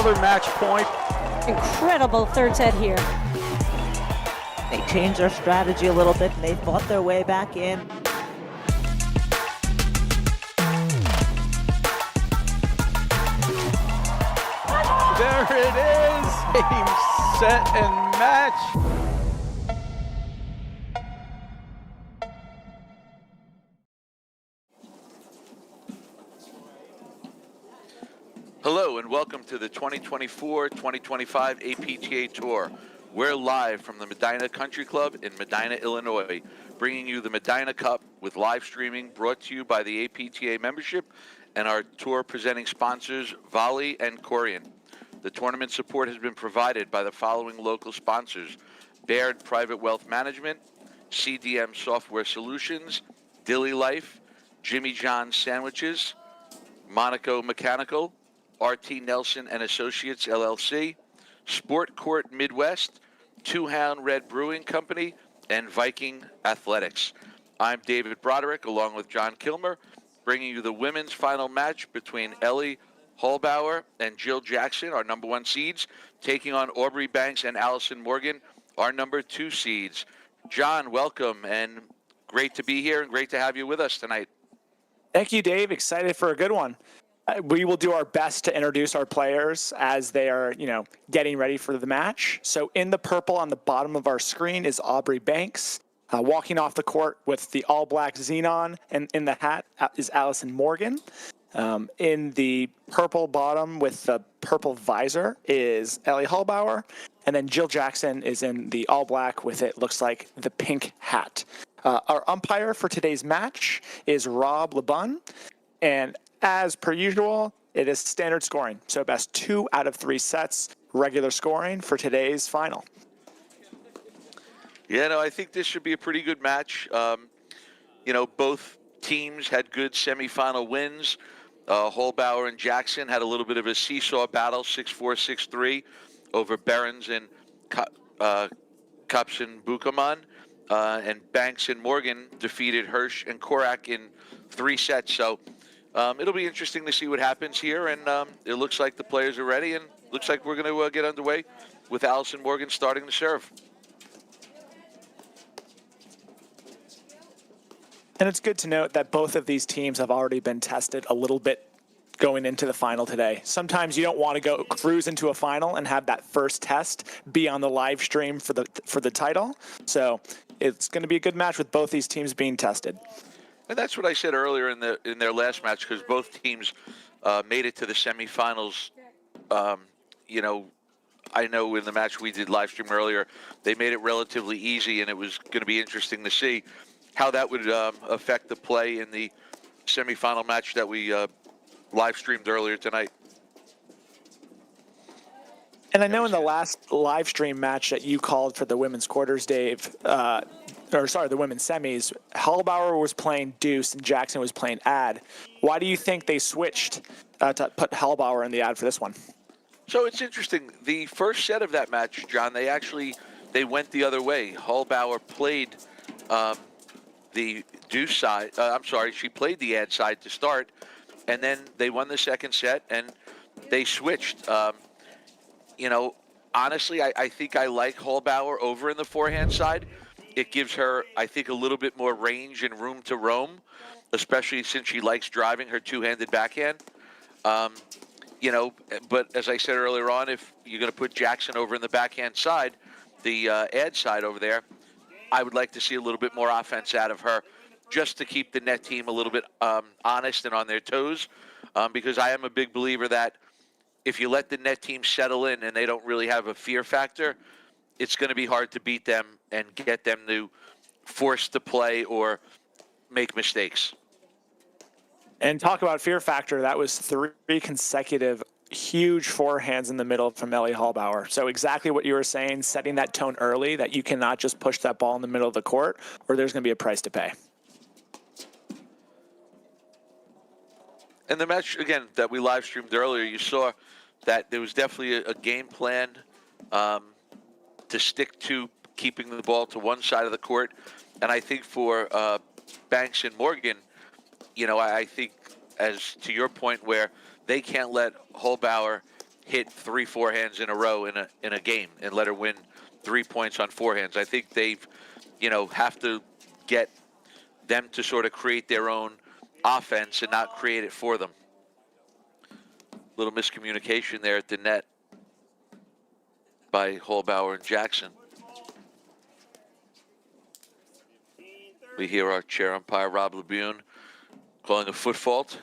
another match point. Incredible third set here. They changed their strategy a little bit and they fought their way back in. There it is, game, set, and match. Hello and welcome to the 2024-2025 APTA Tour. We're live from the Medinah Country Club in Medinah, Illinois, bringing you the Medinah Cup with live streaming brought to you by the APTA membership and our tour presenting sponsors, Volley and Corian. The tournament support has been provided by the following local sponsors: Baird Private Wealth Management, CDM Software Solutions, Dilly Life, Jimmy John's Sandwiches, Monaco Mechanical, RT Nelson and Associates, LLC, Sport Court Midwest, Two Hound Red Brewing Company, and Viking Athletics. I'm David Broderick, along with John Kilmer, bringing you the women's final match between Ellie Halbauer and Jill Jackson, our number 1 seeds, taking on Aubrey Banks and Allison Morgan, our number 2 seeds. John, welcome, and great to be here and great to have you with us tonight. Thank you, Dave. Excited for a good one. We will do our best to introduce our players as they are, getting ready for the match. So in the purple on the bottom of our screen is Aubrey Banks, walking off the court with the all-black xenon, and in the hat is Allison Morgan. In the purple bottom with the purple visor is Ellie Halbauer, and then Jill Jackson is in the all-black with it looks like the pink hat. Our umpire for today's match is Rob LeBun, and as per usual, it is standard scoring. So best 2 out of 3 sets, regular scoring for today's final. Yeah, no, I think this should be a pretty good match. Both teams had good semifinal wins. Halbauer and Jackson had a little bit of a seesaw battle, 6-4, 6-3, over Behrens and Cups and Buchaman. And Banks and Morgan defeated Hirsch and Korak in 3 sets. So it'll be interesting to see what happens here. And it looks like the players are ready, and looks like we're going to get underway with Allison Morgan starting to serve. And it's good to note that both of these teams have already been tested a little bit going into the final today. Sometimes you don't want to go cruise into a final and have that first test be on the live stream for the title. So it's going to be a good match with both these teams being tested. And that's what I said earlier in their last match, because both teams made it to the semifinals. I know in the match we did live stream earlier, they made it relatively easy, and it was going to be interesting to see how that would affect the play in the semifinal match that we live streamed earlier tonight. And I know in the last live stream match that you called for the women's quarters, Dave, the women's semis, Halbauer was playing deuce and Jackson was playing ad. Why do you think they switched to put Halbauer in the ad for this one? So it's interesting. The first set of that match, John, they went the other way. Halbauer played the deuce side. She played the ad side to start, and then they won the second set, and they switched. Honestly, I think I like Halbauer over in the forehand side. It gives her, I think, a little bit more range and room to roam, especially since she likes driving her two-handed backhand. But as I said earlier on, if you're going to put Jackson over in the backhand side, the ad side over there, I would like to see a little bit more offense out of her, just to keep the net team a little bit honest and on their toes, because I am a big believer that if you let the net team settle in and they don't really have a fear factor, it's going to be hard to beat them and get them to force to play or make mistakes. And talk about fear factor, that was 3 consecutive huge forehands in the middle from Ellie Halbauer. So exactly what you were saying, setting that tone early, that you cannot just push that ball in the middle of the court or there's going to be a price to pay. And the match, again, that we live streamed earlier, you saw that there was definitely a game plan to stick to keeping the ball to one side of the court. And I think for Banks and Morgan, I think, as to your point, where they can't let Halbauer hit 3 forehands in a row in a game and let her win 3 points on forehands. I think they've, have to get them to sort of create their own offense and not create it for them. Little miscommunication there at the net by Halbauer and Jackson. We hear our chair umpire, Rob Labune, calling a foot fault.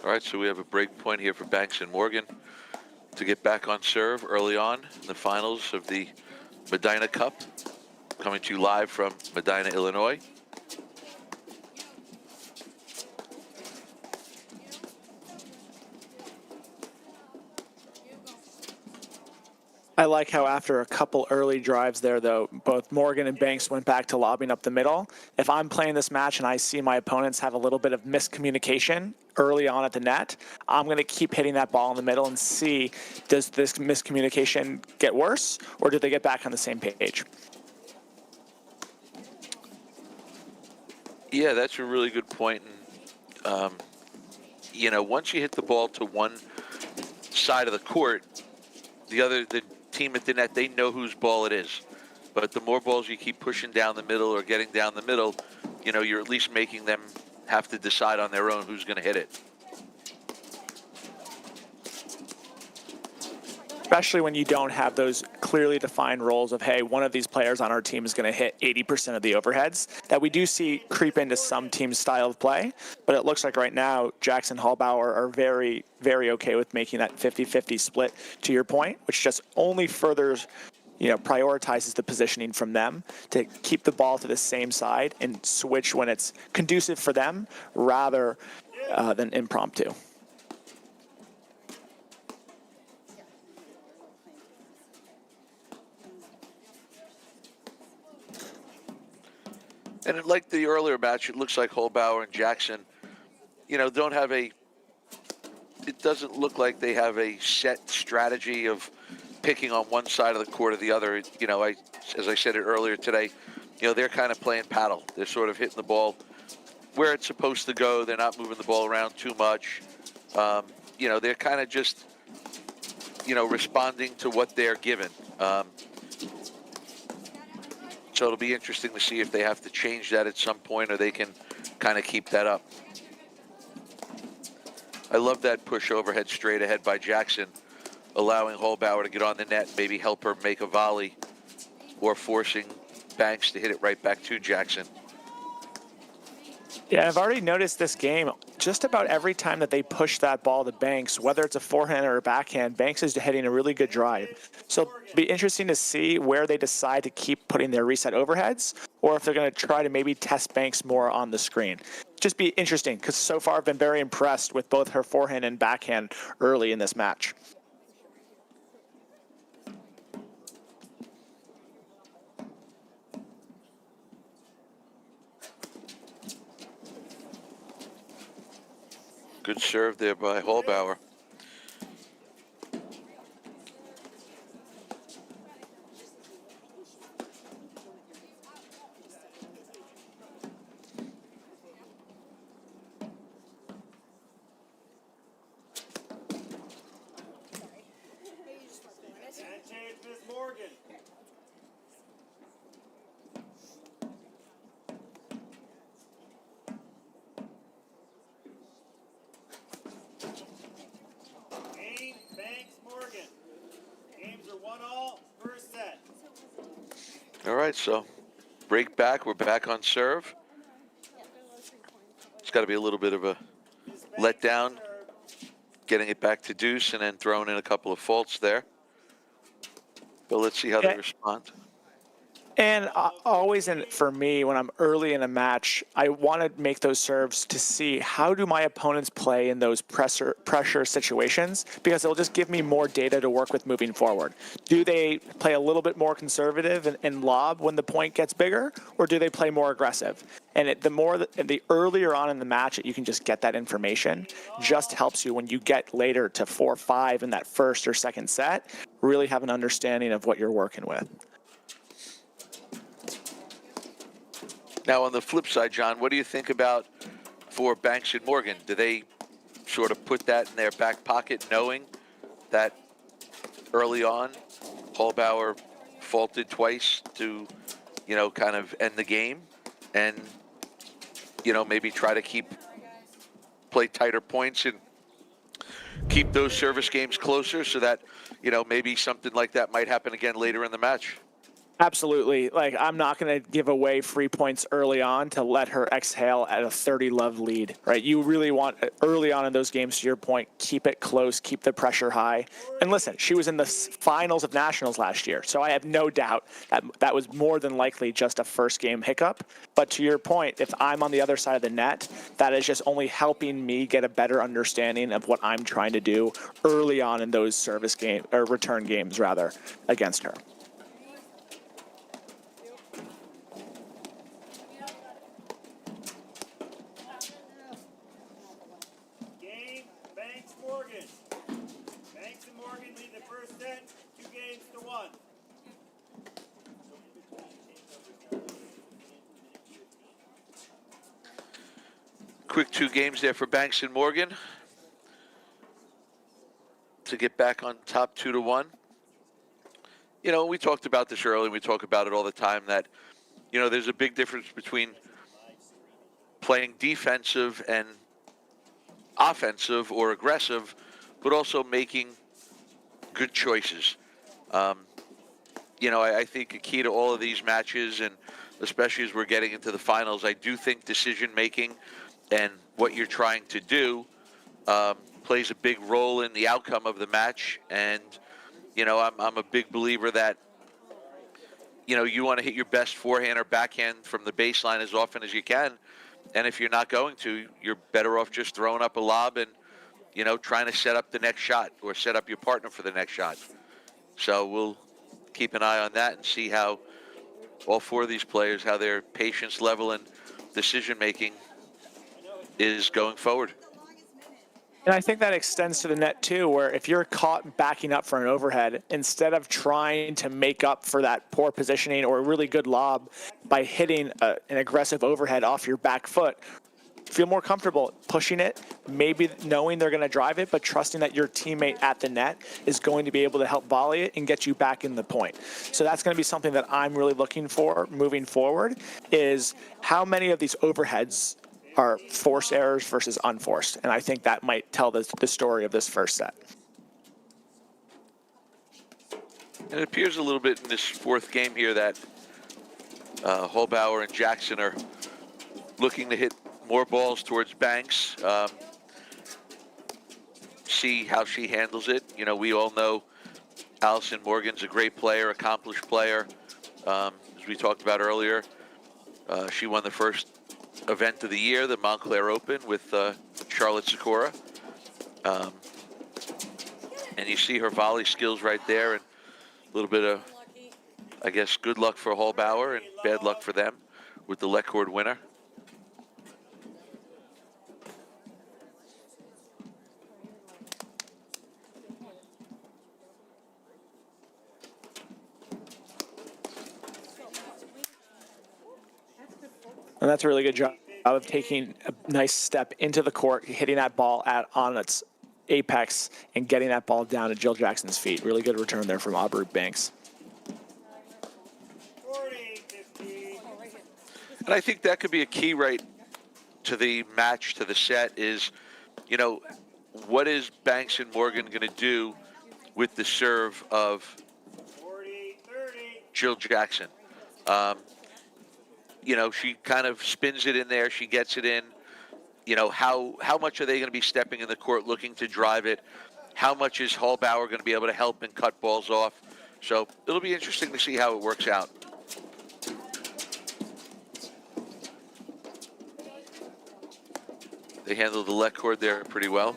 All right, so we have a break point here for Banks and Morgan to get back on serve early on in the finals of the Medinah Cup, coming to you live from Medinah, Illinois. I like how after a couple early drives there, though, both Morgan and Banks went back to lobbing up the middle. If I'm playing this match and I see my opponents have a little bit of miscommunication early on at the net, I'm going to keep hitting that ball in the middle and see, does this miscommunication get worse or do they get back on the same page? Yeah, that's a really good point. And, once you hit the ball to one side of the court, the team at the net, they know whose ball it is. But the more balls you keep pushing down the middle or getting down the middle, you're at least making them have to decide on their own who's going to hit it. Especially when you don't have those clearly defined roles of, hey, one of these players on our team is going to hit 80% of the overheads, that we do see creep into some team's style of play. But it looks like right now, Jackson Halbauer are very, very okay with making that 50-50 split, to your point, which just only further, prioritizes the positioning from them to keep the ball to the same side and switch when it's conducive for them rather than impromptu. And like the earlier match, it looks like Halbauer and Jackson, don't have it doesn't look like they have a set strategy of picking on one side of the court or the other. As I said it earlier today, they're kind of playing paddle. They're sort of hitting the ball where it's supposed to go. They're not moving the ball around too much. They're kind of just, responding to what they're given. So it'll be interesting to see if they have to change that at some point or they can kind of keep that up. I love that push overhead straight ahead by Jackson, allowing Halbauer to get on the net, maybe help her make a volley, or forcing Banks to hit it right back to Jackson. Yeah, I've already noticed this game, just about every time that they push that ball to Banks, whether it's a forehand or a backhand, Banks is hitting a really good drive. So it'll be interesting to see where they decide to keep putting their reset overheads, or if they're going to try to maybe test Banks more on the screen. Just be interesting, because so far I've been very impressed with both her forehand and backhand early in this match. Good serve there by Halbauer. All right, so break back. We're back on serve. It's got to be a little bit of a letdown, getting it back to deuce and then throwing in a couple of faults there. But let's see how they respond. And always, for me, when I'm early in a match, I want to make those serves to see how do my opponents play in those pressure situations, because it'll just give me more data to work with moving forward. Do they play a little bit more conservative and lob when the point gets bigger, or do they play more aggressive? And the earlier on in the match that you can just get that information, just helps you when you get later to 4-5 in that first or second set, really have an understanding of what you're working with. Now, on the flip side, John, what do you think about for Banks and Morgan? Do they sort of put that in their back pocket, knowing that early on Halbauer faulted twice to, kind of end the game, and, maybe try to play tighter points and keep those service games closer so that, maybe something like that might happen again later in the match? Absolutely. Like, I'm not going to give away free points early on to let her exhale at a 30-love lead, right? You really want, early on in those games, to your point, keep it close, keep the pressure high. And listen, she was in the finals of nationals last year, so I have no doubt that was more than likely just a first-game hiccup. But to your point, if I'm on the other side of the net, that is just only helping me get a better understanding of what I'm trying to do early on in those service game, or return games, rather, against her. Banks and Morgan lead the first set, 2-1. Quick 2 games there for Banks and Morgan to get back on top 2-1. We talked about this earlier. We talk about it all the time that, there's a big difference between playing defensive and offensive or aggressive, but also making good choices. I think a key to all of these matches, and especially as we're getting into the finals, I do think decision making and what you're trying to do plays a big role in the outcome of the match. And I'm a big believer that you want to hit your best forehand or backhand from the baseline as often as you can. And if you're not going to, you're better off just throwing up a lob and trying to set up the next shot or set up your partner for the next shot. So we'll keep an eye on that and see how all 4 of these players, how their patience level and decision making is going forward. And I think that extends to the net too, where if you're caught backing up for an overhead, instead of trying to make up for that poor positioning or a really good lob by hitting an aggressive overhead off your back foot, feel more comfortable pushing it, maybe knowing they're going to drive it, but trusting that your teammate at the net is going to be able to help volley it and get you back in the point. So that's going to be something that I'm really looking for moving forward, is how many of these overheads are forced errors versus unforced. And I think that might tell the story of this first set. And it appears a little bit in this 4th game here that Halbauer and Jackson are looking to hit more balls towards Banks. See how she handles it. We all know Allison Morgan's a great player, accomplished player. As we talked about earlier, she won the first event of the year, the Montclair Open, with Charlotte Sikora. And you see her volley skills right there, and a little bit of, I guess, good luck for Halbauer and bad luck for them with the Lecord winner. And that's a really good job of taking a nice step into the court, hitting that ball on its apex, and getting that ball down to Jill Jackson's feet. Really good return there from Aubrey Banks. And I think that could be a key right to the match, to the set, is, what is Banks and Morgan going to do with the serve of Jill Jackson? She kind of spins it in there. She gets it in. How much are they going to be stepping in the court looking to drive it? How much is Halbauer going to be able to help and cut balls off? So it'll be interesting to see how it works out. They handled the let cord there pretty well.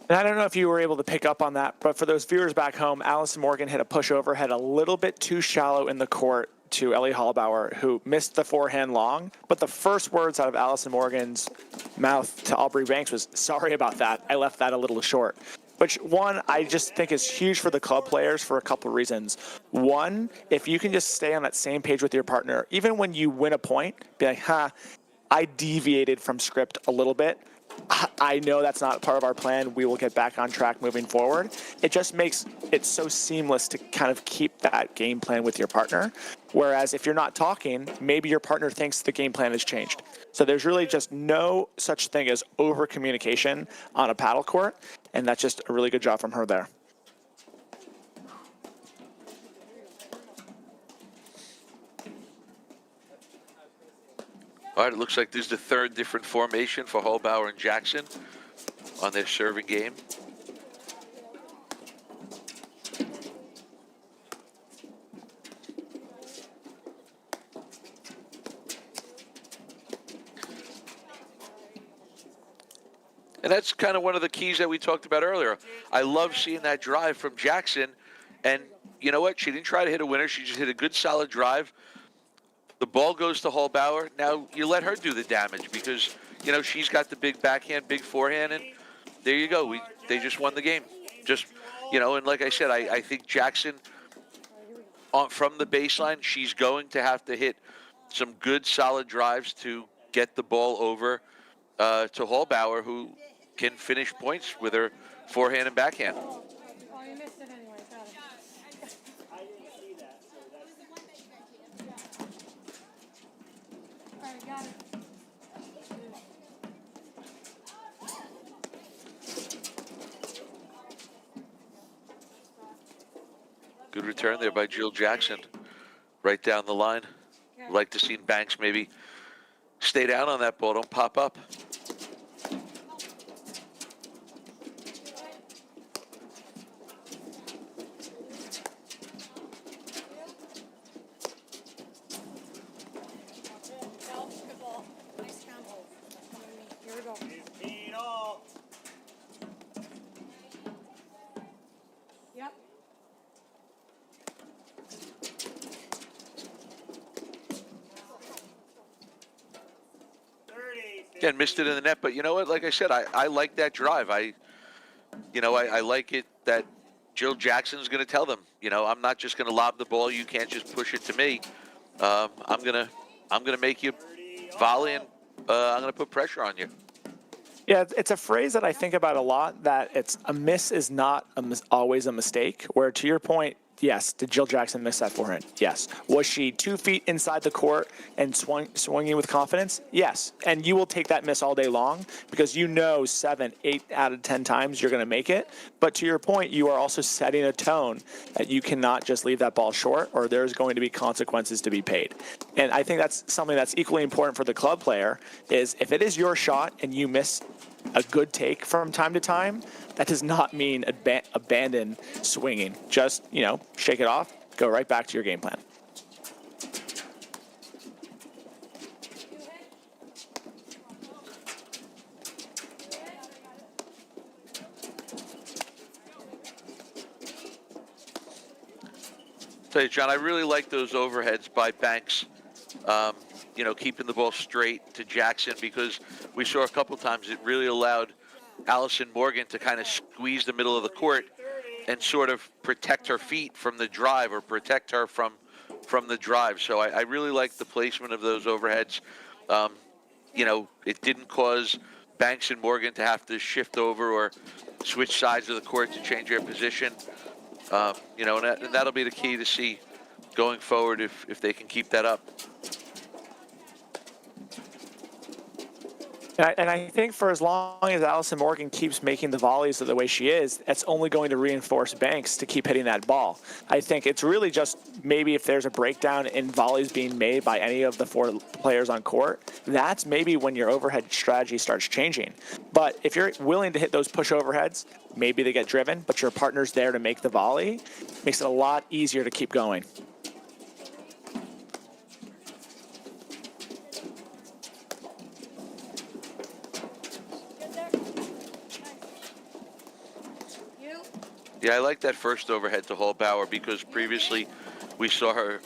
And I don't know if you were able to pick up on that, but for those viewers back home, Allison Morgan hit a pushover, head a little bit too shallow in the court to Ellie Halbauer, who missed the forehand long. But the first words out of Allison Morgan's mouth to Aubrey Banks was, "Sorry about that. I left that a little short." Which, one, I just think is huge for the club players for a couple of reasons. One, if you can just stay on that same page with your partner, even when you win a point, be like, I deviated from script a little bit. I know that's not part of our plan. We will get back on track moving forward. It just makes it so seamless to kind of keep that game plan with your partner. Whereas if you're not talking, maybe your partner thinks the game plan has changed. So there's really just no such thing as over communication on a paddle court. And that's just a really good job from her there. All right, it looks like this is the third different formation for Halbauer and Jackson on their serving game. And that's kind of one of the keys that we talked about earlier. I love seeing that drive from Jackson. And you know what? She didn't try to hit a winner. She just hit a good, solid drive. The ball goes to Halbauer. Now you let her do the damage because, you know, she's got the big backhand, big forehand, and there you go. They just won the game. Just, you know, and like I said, I think Jackson, from the baseline, she's going to have to hit some good, solid drives to get the ball over to Halbauer, who can finish points with her forehand and backhand. Good return there by Jill Jackson, right down the line. Like to see Banks maybe stay down on that ball, don't pop up. Again, missed it in the net, but you know what? Like I said, I like that drive. I like it that Jill Jackson's going to tell them, you know, I'm not just going to lob the ball. You can't just push it to me. I'm gonna make you volley, and I'm gonna put pressure on you. Yeah, it's a phrase that I think about a lot, that it's a miss is not always a mistake, where to your point, yes, did Jill Jackson miss that forehand? Yes. Was she 2 feet inside the court and swinging with confidence? Yes. And you will take that miss all day long because you know 7, 8 out of 10 times you're going to make it. But to your point, you are also setting a tone that you cannot just leave that ball short, or there's going to be consequences to be paid. And I think that's something that's equally important for the club player, is if it is your shot and you miss a good take from time to time, that does not mean abandon swinging. Just, you know, shake it off, go right back to your game plan. Tell you, John, I really like those overheads by Banks. You know, keeping the ball straight to Jackson, because we saw a couple times it really allowed Allison Morgan to kind of squeeze the middle of the court and sort of protect her feet from the drive, or protect her from the drive. So I really like the placement of those overheads. You know, it didn't cause Banks and Morgan to have to shift over or switch sides of the court to change their position. You know, and that'll be the key to see going forward if they can keep that up. And I think for as long as Allison Morgan keeps making the volleys the way she is, that's only going to reinforce Banks to keep hitting that ball. I think it's really just maybe if there's a breakdown in volleys being made by any of the 4 players on court, that's maybe when your overhead strategy starts changing. But if you're willing to hit those push overheads, maybe they get driven, but your partner's there to make the volley, makes it a lot easier to keep going. Yeah, I like that first overhead to Halbauer because previously we saw her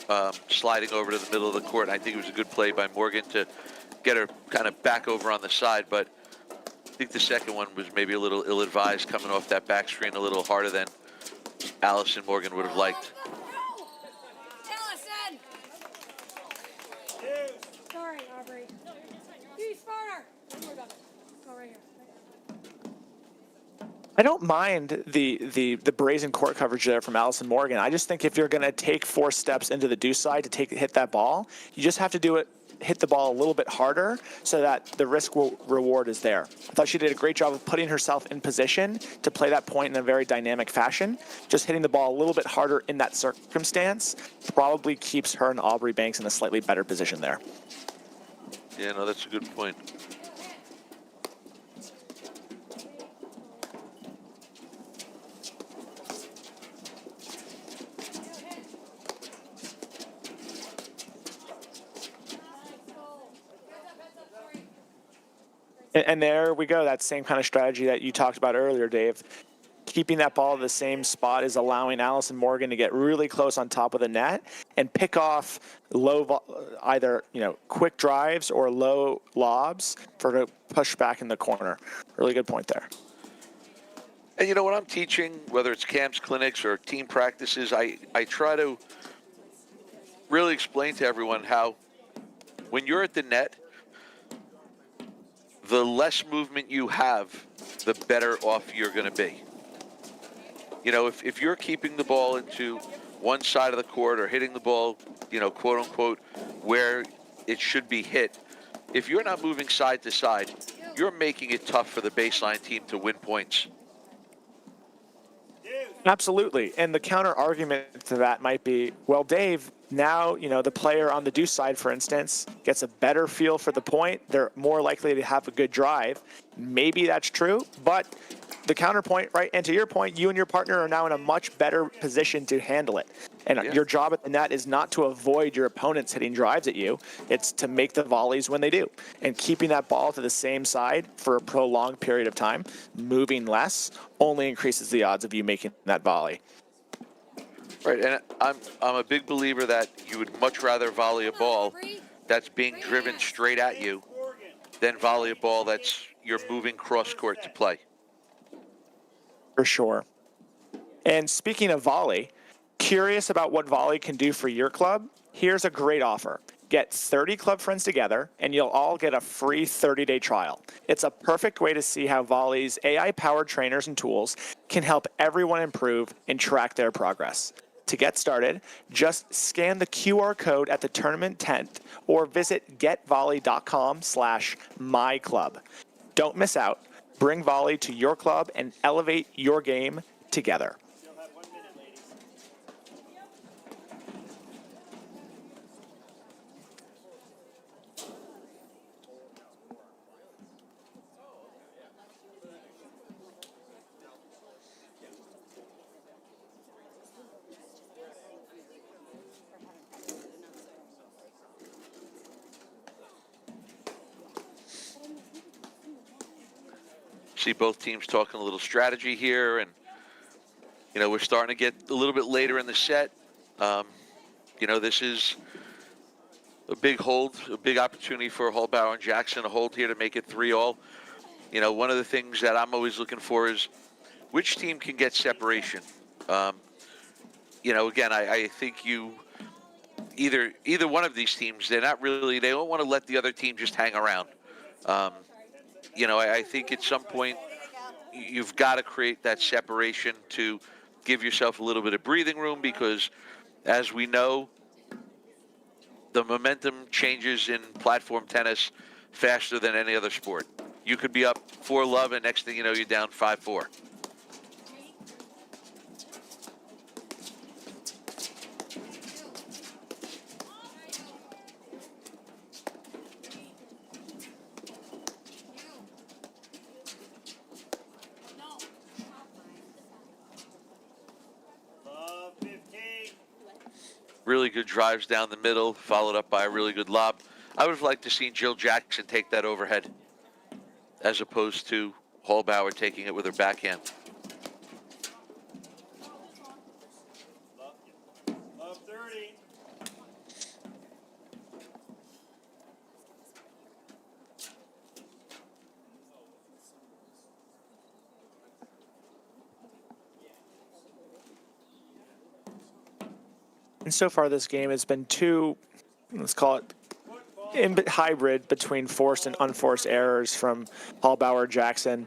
sliding over to the middle of the court. And I think it was a good play by Morgan to get her kind of back over on the side. But I think the second one was maybe a little ill-advised, coming off that back screen a little harder than Allison Morgan would have liked. Allison! Sorry, Aubrey. Be smarter. Don't worry about it. Go right here. I don't mind the brazen court coverage there from Allison Morgan. I just think if you're going to take 4 steps into the deuce side to hit that ball, you just have to hit the ball a little bit harder so that the risk reward is there. I thought she did a great job of putting herself in position to play that point in a very dynamic fashion. Just hitting the ball a little bit harder in that circumstance probably keeps her and Aubrey Banks in a slightly better position there. Yeah, no, that's a good point. And there we go. That same kind of strategy that you talked about earlier, Dave. Keeping that ball in the same spot is allowing Allison Morgan to get really close on top of the net and pick off either quick drives or low lobs for to push back in the corner. Really good point there. And when I'm teaching, whether it's camps, clinics, or team practices, I try to really explain to everyone how when you're at the net, the less movement you have, the better off you're going to be. If you're keeping the ball into one side of the court or hitting the ball, quote unquote, where it should be hit, if you're not moving side to side, you're making it tough for the baseline team to win points. Absolutely. And the counter argument to that might be, well, Dave, now, the player on the deuce side, for instance, gets a better feel for the point. They're more likely to have a good drive. Maybe that's true, but the counterpoint, right? And to your point, you and your partner are now in a much better position to handle it. And your job at the net is not to avoid your opponents hitting drives at you. It's to make the volleys when they do. And keeping that ball to the same side for a prolonged period of time, moving less, only increases the odds of you making that volley. Right, and I'm a big believer that you would much rather volley a ball that's being driven straight at you than volley a ball that's you're moving cross court to play. For sure. And speaking of volley, curious about what volley can do for your club? Here's a great offer. Get 30 club friends together, and you'll all get a free 30-day trial. It's a perfect way to see how Volley's AI-powered trainers and tools can help everyone improve and track their progress. To get started, just scan the QR code at the tournament tent or visit getvolley.com/myclub. Don't miss out. Bring volley to your club and elevate your game together. See both teams talking a little strategy here, and we're starting to get a little bit later in the set. This is a big hold, a big opportunity for Halbauer and Jackson to hold here to make it 3-all. One of the things that I'm always looking for is which team can get separation. Again, I think either one of these teams, they don't want to let the other team just hang around. I think at some point you've got to create that separation to give yourself a little bit of breathing room because, as we know, the momentum changes in platform tennis faster than any other sport. You could be up 4-love, and next thing you know, you're down 5-4. Really good drives down the middle, followed up by a really good lob. I would have liked to see Jill Jackson take that overhead as opposed to Halbauer taking it with her backhand. And so far this game has been two, let's call it, hybrid between forced and unforced errors from Halbauer, Jackson.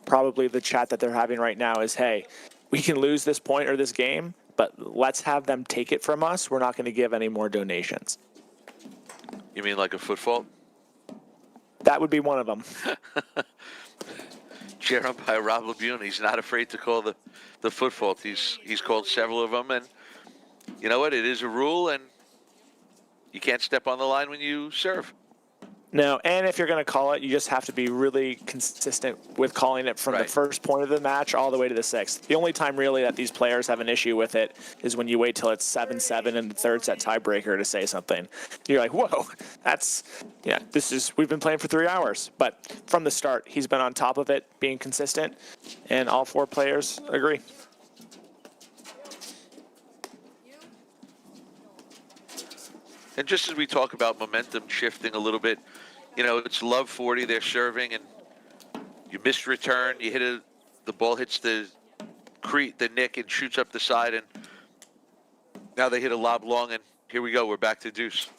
Probably the chat that they're having right now is, hey, we can lose this point or this game, but let's have them take it from us. We're not going to give any more donations. You mean like a foot fault? That would be one of them. Chair umpire Rob Labune, he's not afraid to call the foot fault. He's called several of them, and you know what? It is a rule, and you can't step on the line when you serve. No, and if you're going to call it, you just have to be really consistent with calling it from the first point of the match all the way to the sixth. The only time really that these players have an issue with it is when you wait till it's 7-7 in the third set tiebreaker to say something. You're like, whoa, we've been playing for 3 hours. But from the start, he's been on top of it, being consistent, and all four players agree. And just as we talk about momentum shifting a little bit, you know, it's love 40, they're serving, and you missed return, you hit it, the ball hits the nick and shoots up the side, and now they hit a lob long, and here we go, we're back to deuce.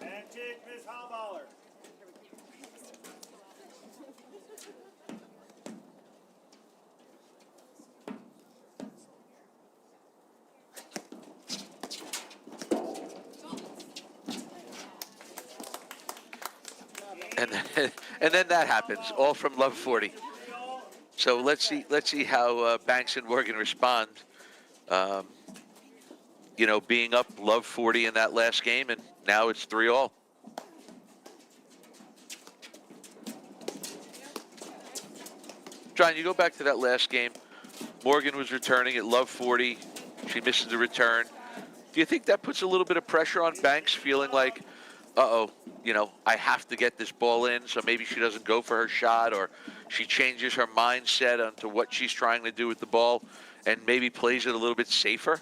And kick, Miss Halbauer. And then that happens, all from love 40. So let's see how Banks and Morgan respond. You know, being up love 40 in that last game, and now it's 3-all. John, you go back to that last game. Morgan was returning at love 40. She misses the return. Do you think that puts a little bit of pressure on Banks, feeling like, uh-oh, you know, I have to get this ball in, so maybe she doesn't go for her shot, or she changes her mindset onto what she's trying to do with the ball and maybe plays it a little bit safer?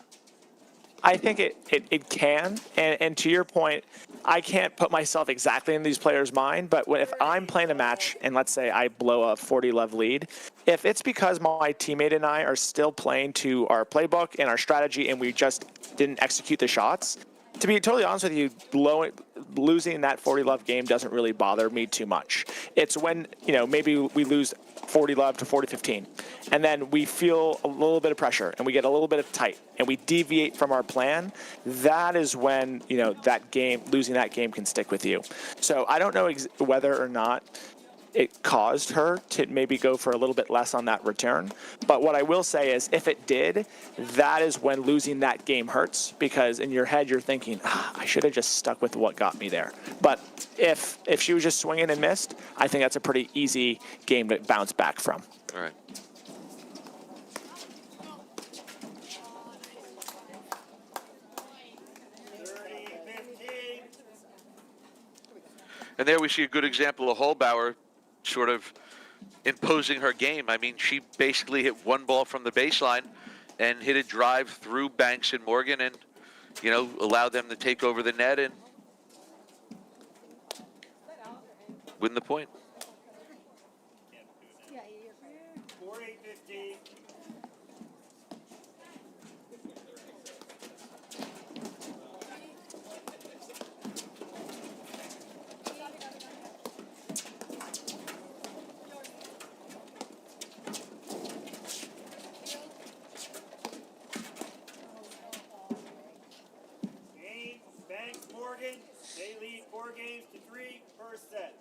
I think it can, and to your point, I can't put myself exactly in these players' mind, but if I'm playing a match and let's say I blow a 40-love lead, if it's because my teammate and I are still playing to our playbook and our strategy and we just didn't execute the shots, to be totally honest with you, losing that 40-love game doesn't really bother me too much. It's when, you know, maybe we lose 40-love to 40-15, and then we feel a little bit of pressure and we get a little bit of tight and we deviate from our plan. That is when, you know, that game, losing that game can stick with you. So I don't know whether or not it caused her to maybe go for a little bit less on that return. But what I will say is if it did, that is when losing that game hurts, because in your head you're thinking, I should have just stuck with what got me there. But if she was just swinging and missed, I think that's a pretty easy game to bounce back from. All right. And there we see a good example of Halbauer sort of imposing her game. I mean, she basically hit one ball from the baseline and hit a drive through Banks and Morgan and, you know, allowed them to take over the net and win the point. 4-8-15. Banks, Morgan, they lead 4-3, first set.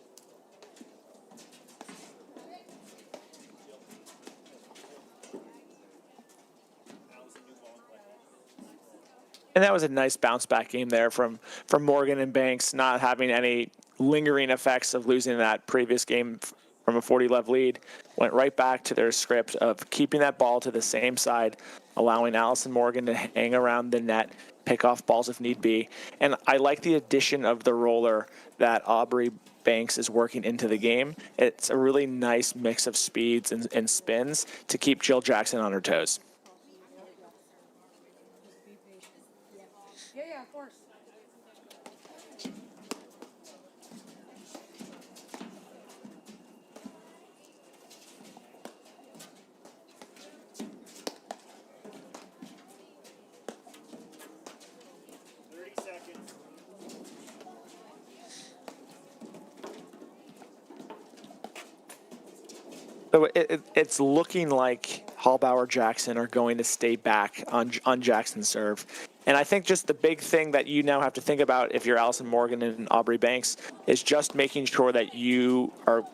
And that was a nice bounce back game there from Morgan and Banks, not having any lingering effects of losing that previous game from a 40-love lead. Went right back to their script of keeping that ball to the same side, allowing Allison Morgan to hang around the net, pick off balls if need be. And I like the addition of the roller that Aubrey Banks is working into the game. It's a really nice mix of speeds and spins to keep Jill Jackson on her toes. Yeah, of course. So it's looking like Halbauer Jackson are going to stay back on Jackson's serve. And I think just the big thing that you now have to think about if you're Allison Morgan and Aubrey Banks is just making sure that you are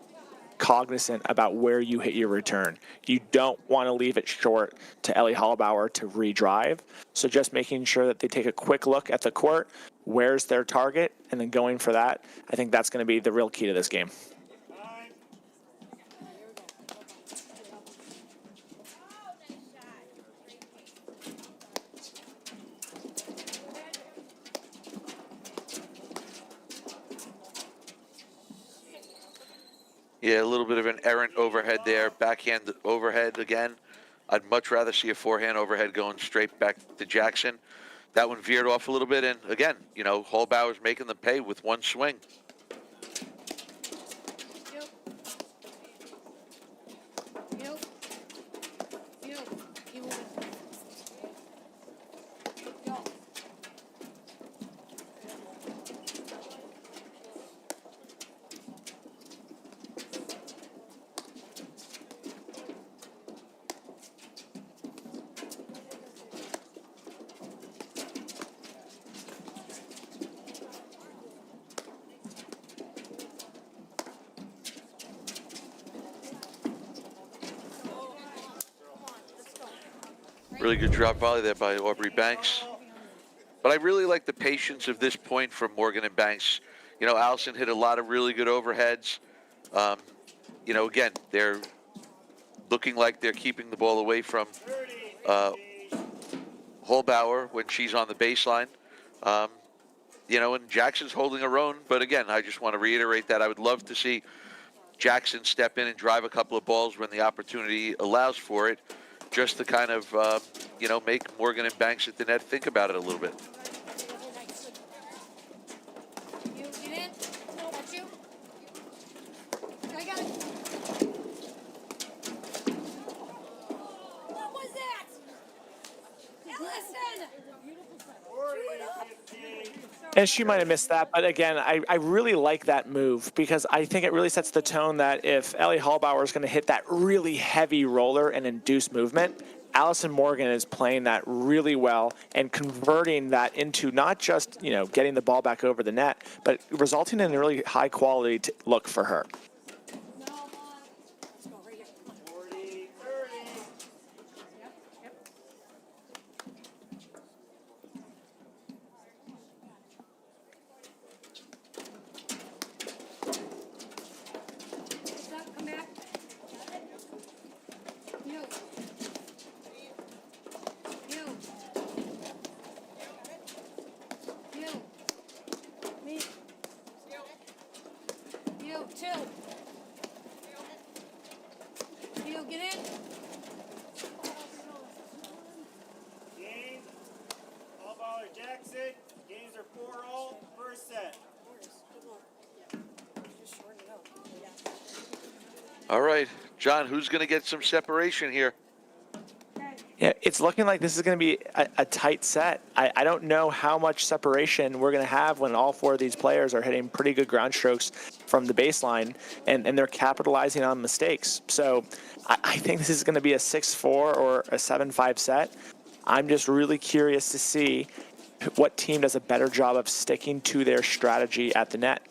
cognizant about where you hit your return. You don't want to leave it short to Ellie Halbauer to redrive. So just making sure that they take a quick look at the court, where's their target, and then going for that. I think that's going to be the real key to this game. Time. Yeah, a little bit of an errant overhead there. Backhand overhead again. I'd much rather see a forehand overhead going straight back to Jackson. That one veered off a little bit. And again, you know, Halbauer's making them pay with one swing. Really good drop volley there by Aubrey Banks. But I really like the patience of this point from Morgan and Banks. You know, Allison hit a lot of really good overheads. You know, again, they're looking like they're keeping the ball away from Halbauer when she's on the baseline. You know, and Jackson's holding her own. But again, I just want to reiterate that I would love to see Jackson step in and drive a couple of balls when the opportunity allows for it, just to kind of, you know, make Morgan and Banks at the net think about it a little bit. You get in. That's you. I got it. What was that? Listen. 40-15. And she might have missed that, but again, I really like that move because I think it really sets the tone that if Ellie Halbauer is going to hit that really heavy roller and induce movement, Allison Morgan is playing that really well and converting that into not just, you know, getting the ball back over the net, but resulting in a really high quality look for her. No, let's go right here. Come on. 40-30. Yep. Stop, come back. You. Me. You, two. You, get in. Game. Halbauer Jackson. Games are 4-all. First set. All right, John, who's going to get some separation here? Yeah, it's looking like this is going to be a tight set. I don't know how much separation we're going to have when all four of these players are hitting pretty good ground strokes from the baseline, and they're capitalizing on mistakes. So I think this is going to be a 6-4 or a 7-5 set. I'm just really curious to see what team does a better job of sticking to their strategy at the net.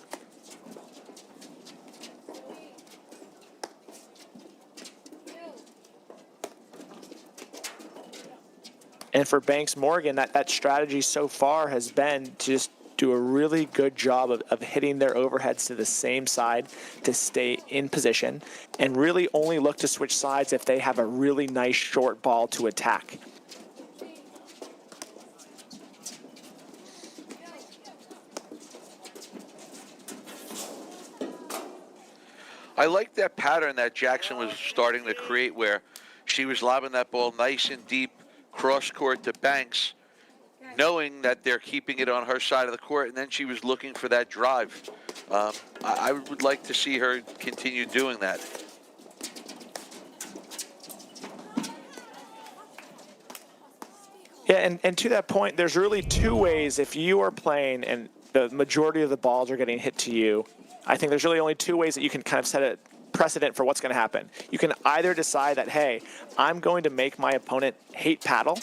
And for Banks Morgan, that strategy so far has been to just do a really good job of hitting their overheads to the same side to stay in position and really only look to switch sides if they have a really nice short ball to attack. I like that pattern that Jackson was starting to create where she was lobbing that ball nice and deep cross court to Banks, knowing that they're keeping it on her side of the court, and then she was looking for that drive. I would like to see her continue doing that. Yeah, and to that point, there's really two ways if you are playing and the majority of the balls are getting hit to you. I think there's really only two ways that you can kind of set it precedent for what's going to happen. You can either decide that, hey, I'm going to make my opponent hate paddle,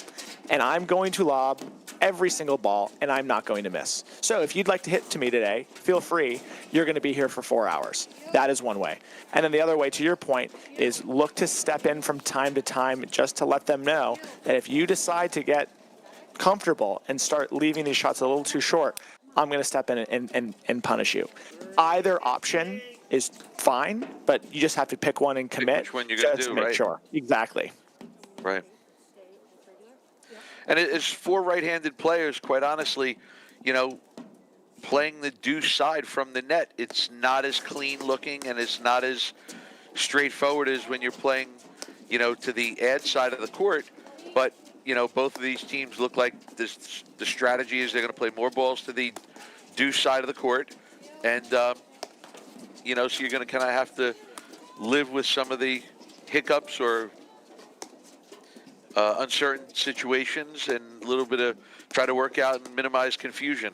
and I'm going to lob every single ball, and I'm not going to miss. So if you'd like to hit to me today, feel free. You're going to be here for 4 hours. That is one way. And then the other way, to your point, is look to step in from time to time just to let them know that if you decide to get comfortable and start leaving these shots a little too short, I'm going to step in and punish you. Either option is fine, but you just have to pick one and commit. Which one you're going to do, make right? Sure. Exactly. Right. And as for right-handed players, quite honestly, playing the deuce side from the net, it's not as clean looking and it's not as straightforward as when you're playing, to the ad side of the court. But, both of these teams look like the strategy is they're going to play more balls to the deuce side of the court. And, so you're going to kind of have to live with some of the hiccups or uncertain situations and a little bit of try to work out and minimize confusion.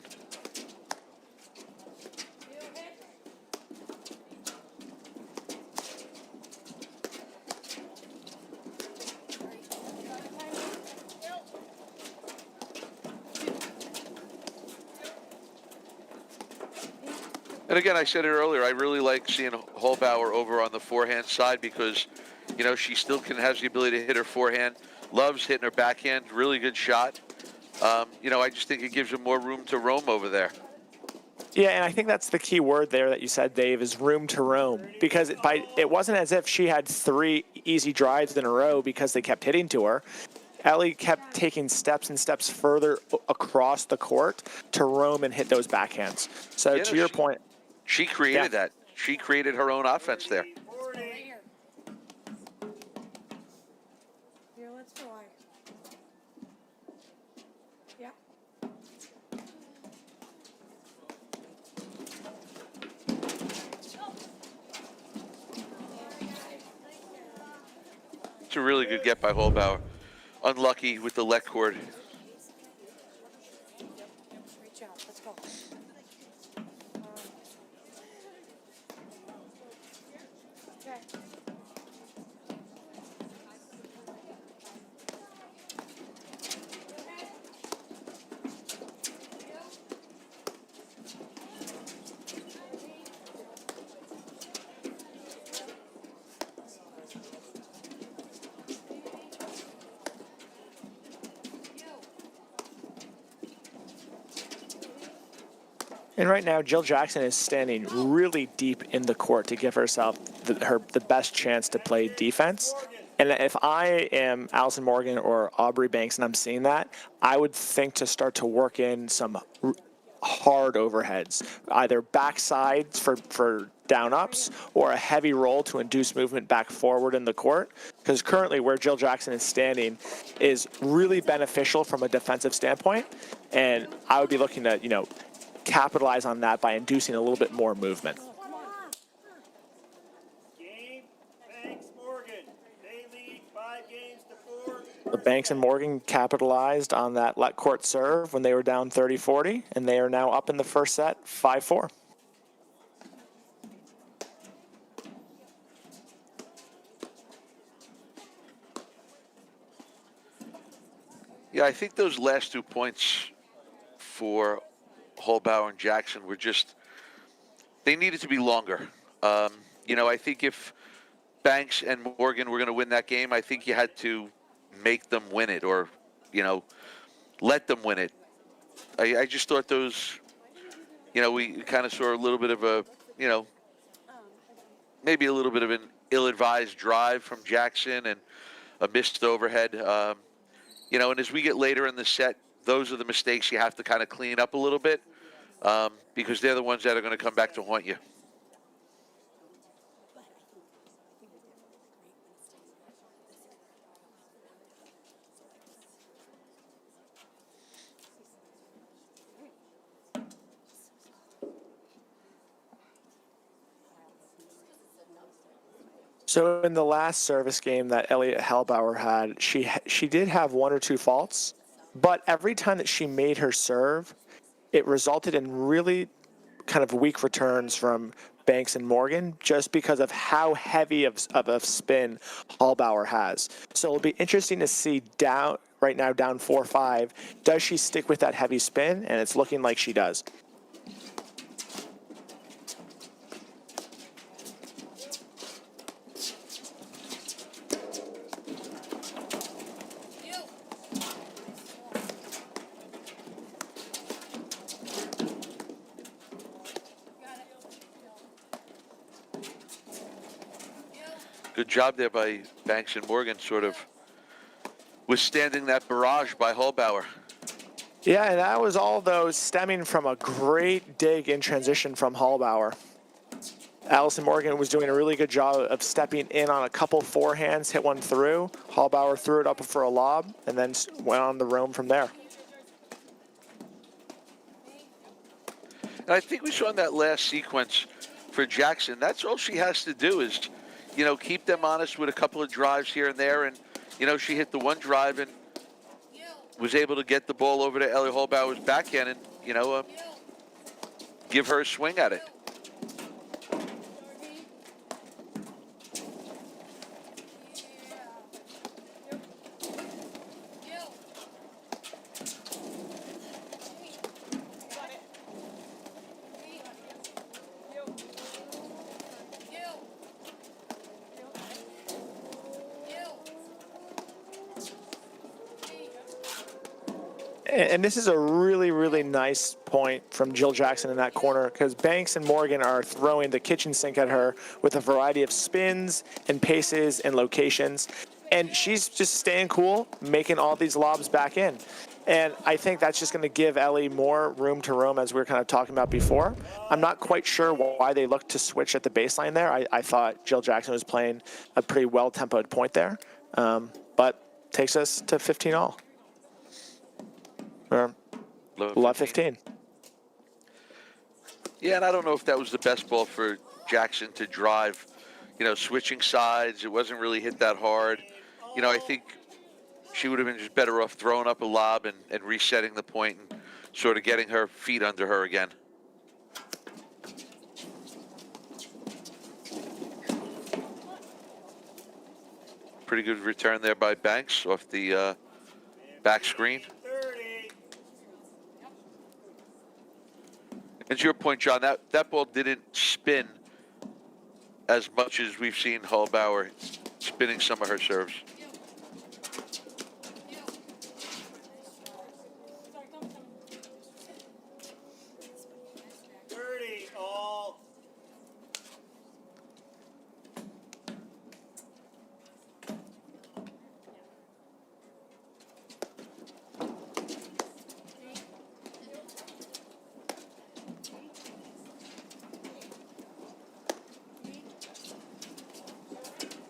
And again, I said it earlier, I really like seeing Halbauer over on the forehand side because, she still has the ability to hit her forehand, loves hitting her backhand, really good shot. I just think it gives her more room to roam over there. Yeah, and I think that's the key word there that you said, Dave, is room to roam. Because it wasn't as if she had 3 easy drives in a row because they kept hitting to her. Ellie kept taking steps and steps further across the court to roam and hit those backhands. So Yeah, to your point, she created that. She created her own offense there. Right here. Here, let's go. Yeah. It's a really good get by Halbauer. Unlucky with the let cord. Reach out. Let's go. Okay. and right now Jill Jackson is standing really deep in the court to give herself the best chance to play defense. And if I am Allison Morgan or Aubrey Banks and I'm seeing that, I would think to start to work in some hard overheads, either backsides for down ups or a heavy roll to induce movement back forward in the court. Because currently where Jill Jackson is standing is really beneficial from a defensive standpoint. And I would be looking to, capitalize on that by inducing a little bit more movement. Game, Banks, Morgan. They lead 5 games to 4. The Banks and Morgan capitalized on that let court serve when they were down 30-40, and they are now up in the first set 5-4. Yeah, I think those last 2 points for Halbauer and Jackson were they needed to be longer. I think if Banks and Morgan were going to win that game, I think you had to make them win it or, let them win it. I just thought those, we kind of saw a little bit of a, maybe a little bit of an ill-advised drive from Jackson and a missed overhead. And as we get later in the set, those are the mistakes you have to kind of clean up a little bit because they're the ones that are going to come back to haunt you. So in the last service game that Elliot Halbauer had, she did have 1 or 2 faults, but every time that she made her serve, it resulted in really kind of weak returns from Banks and Morgan just because of how heavy of a spin Halbauer has. So it'll be interesting to see right now down 4-5. Does she stick with that heavy spin? And it's looking like she does. Good job there by Banks and Morgan, sort of withstanding that barrage by Halbauer. Yeah, and that was all those stemming from a great dig in transition from Halbauer. Allison Morgan was doing a really good job of stepping in on a couple forehands, hit one through. Halbauer threw it up for a lob, and then went on the roam from there. And I think we saw in that last sequence for Jackson, that's all she has to do is, you know, keep them honest with a couple of drives here and there. And, you know, she hit the one drive and was able to get the ball over to Ellie Halbauer's backhand and, you know, give her a swing at it. And this is a really, really nice point from Jill Jackson in that corner because Banks and Morgan are throwing the kitchen sink at her with a variety of spins and paces and locations. And she's just staying cool, making all these lobs back in. And I think that's just going to give Ellie more room to roam, as we were kind of talking about before. I'm not quite sure why they looked to switch at the baseline there. I thought Jill Jackson was playing a pretty well-tempoed point there. But takes us to 15 all. Or love 15. Yeah, and I don't know if that was the best ball for Jackson to drive, you know, switching sides. It wasn't really hit that hard. You know, I think she would have been just better off throwing up a lob and resetting the point and sort of getting her feet under her again. Pretty good return there by Banks off the back screen. And to your point, John, that ball didn't spin as much as we've seen Halbauer spinning some of her serves.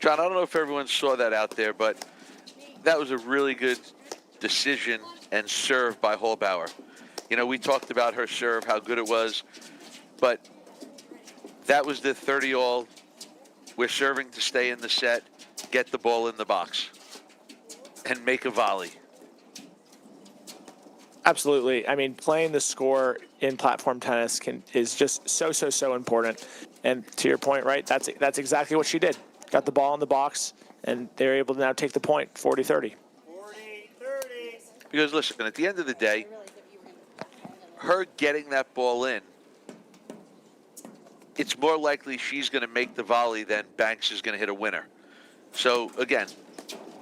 John, I don't know if everyone saw that out there, but that was a really good decision and serve by Halbauer. You know, we talked about her serve, how good it was, but that was the 30-all. We're serving to stay in the set, get the ball in the box, and make a volley. Absolutely. I mean, playing the score in platform tennis is just so important. And to your point, right, that's exactly what she did. Got the ball in the box, and they're able to now take the point, 40-30. 40-30. Because, listen, at the end of the day, her getting that ball in, it's more likely she's going to make the volley than Banks is going to hit a winner. So, again,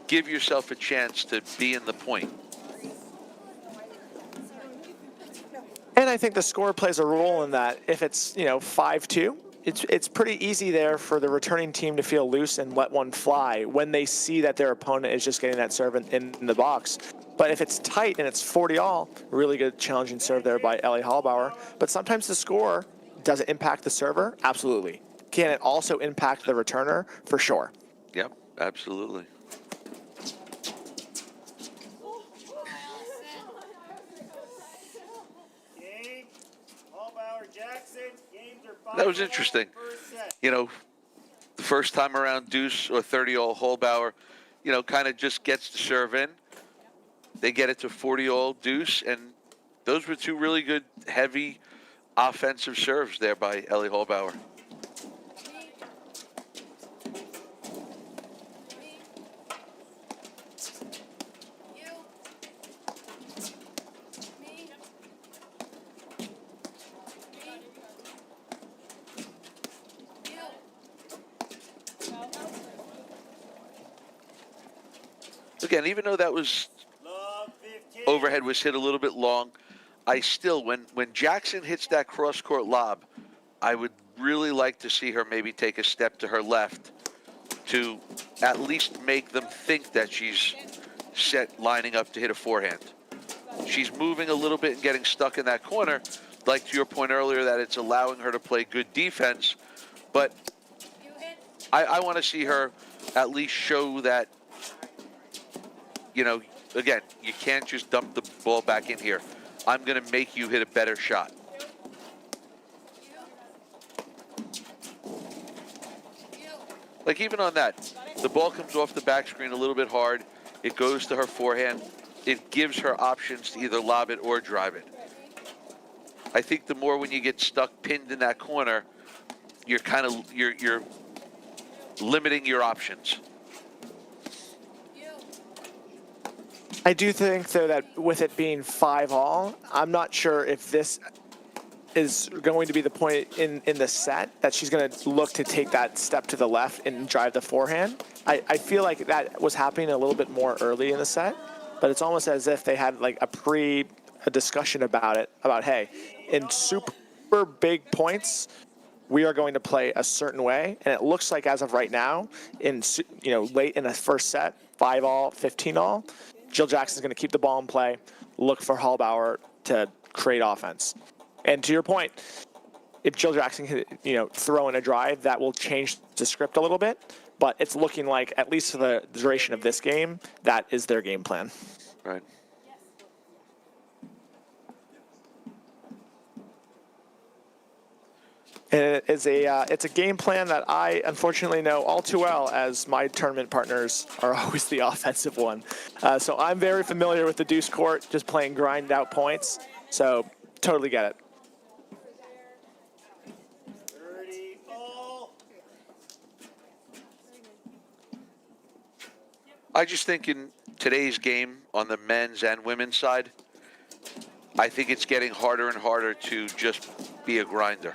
give yourself a chance to be in the point. And I think the score plays a role in that. If it's, 5-2, it's pretty easy there for the returning team to feel loose and let one fly when they see that their opponent is just getting that serve in the box. But if it's tight and it's 40-all, really good challenging serve there by Ellie Halbauer. But sometimes the score doesn't impact the server. Absolutely. Can it also impact the returner? For sure. Yep, absolutely. That was interesting. You know, the first time around, deuce or 30-all Halbauer, kind of just gets the serve in. They get it to 40-all deuce, and those were two really good, heavy offensive serves there by Ellie Halbauer. again, even though that was Love 15. overhead was hit a little bit long, I still, when Jackson hits that cross-court lob, I would really like to see her maybe take a step to her left to at least make them think that she's set lining up to hit a forehand. She's moving a little bit and getting stuck in that corner, like to your point earlier that it's allowing her to play good defense, but You hit. I want to see her at least show that, you know, again, you can't just dump the ball back in here. I'm going to make you hit a better shot. You. Like even on that, the ball comes off the back screen a little bit hard. It goes to her forehand. It gives her options to either lob it or drive it. I think the more when you get stuck pinned in that corner, you're kind of you're limiting your options. You. I do think, though, that with it being 5-all, I'm not sure if this is going to be the point in the set that she's going to look to take that step to the left and drive the forehand. I feel like that was happening a little bit more early in the set, but it's almost as if they had like a discussion about it, about, hey, in super big points, we are going to play a certain way. And it looks like as of right now, late in the first set, 5-all, 15-all, Jill Jackson's going to keep the ball in play, look for Halbauer to create offense. And to your point, if Jill Jackson can, throw in a drive, that will change the script a little bit. But it's looking like, at least for the duration of this game, that is their game plan. Right. And it's a game plan that I unfortunately know all too well, as my tournament partners are always the offensive one. So I'm very familiar with the deuce court, just playing grind out points. So totally get it. 30 all. I just think in today's game on the men's and women's side, I think it's getting harder and harder to just be a grinder.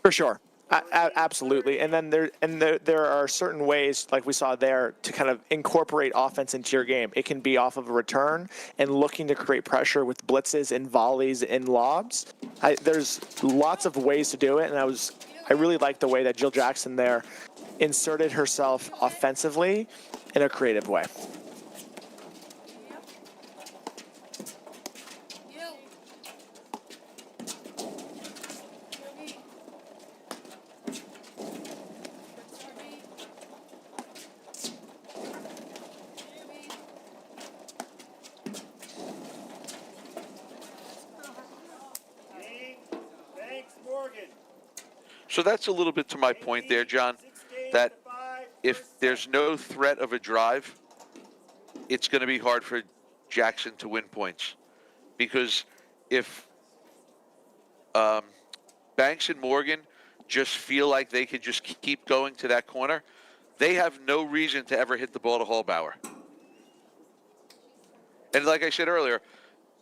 For sure. Absolutely. And then there are certain ways, like we saw there, to kind of incorporate offense into your game. It can be off of a return and looking to create pressure with blitzes and volleys and lobs. There's lots of ways to do it, and I really like the way that Jill Jackson there inserted herself offensively in a creative way. You. Thanks, Morgan. So that's a little bit to my point there, John, that if there's no threat of a drive, it's going to be hard for Jackson to win points. Because if Banks and Morgan just feel like they could just keep going to that corner, they have no reason to ever hit the ball to Halbauer. And like I said earlier,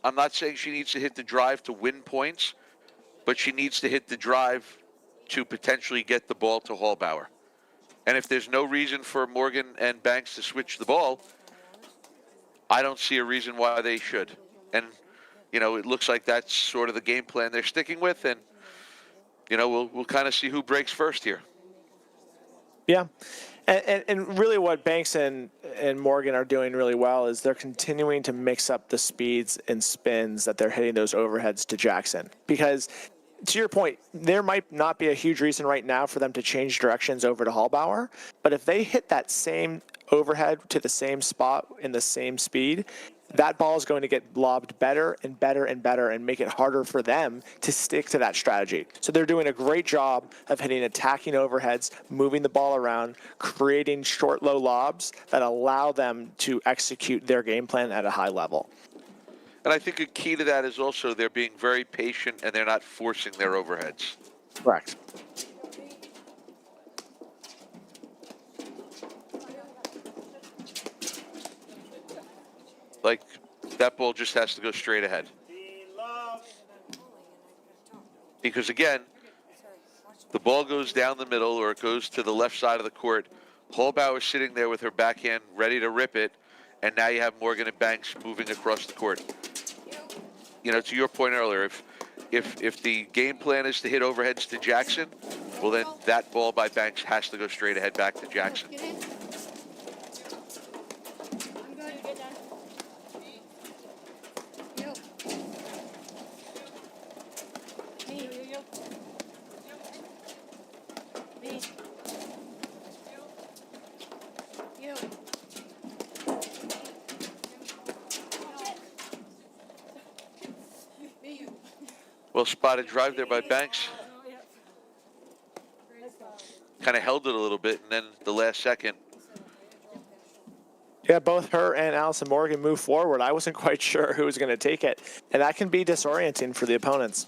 I'm not saying she needs to hit the drive to win points, but she needs to hit the drive to potentially get the ball to Halbauer. And if there's no reason for Morgan and Banks to switch the ball, I don't see a reason why they should. And, it looks like that's sort of the game plan they're sticking with. And, we'll kind of see who breaks first here. Yeah. And really what Banks and Morgan are doing really well is they're continuing to mix up the speeds and spins that they're hitting those overheads to Jackson. Because to your point, there might not be a huge reason right now for them to change directions over to Halbauer, but if they hit that same overhead to the same spot in the same speed, that ball is going to get lobbed better and better and better and make it harder for them to stick to that strategy. So they're doing a great job of hitting attacking overheads, moving the ball around, creating short, low lobs that allow them to execute their game plan at a high level. And I think a key to that is also they're being very patient and they're not forcing their overheads. Correct. Like, that ball just has to go straight ahead. Because, again, the ball goes down the middle or it goes to the left side of the court. Halbauer sitting there with her backhand ready to rip it, and now you have Morgan and Banks moving across the court. You know, to your point earlier, if the game plan is to hit overheads to Jackson, well then that ball by Banks has to go straight ahead back to Jackson. Get in. I'm good. Get done. You. Me. Me. You. Me. Well spotted drive there by Banks. Kind of held it a little bit, and then the last second. Yeah, both her and Allison Morgan moved forward. I wasn't quite sure who was going to take it, and that can be disorienting for the opponents.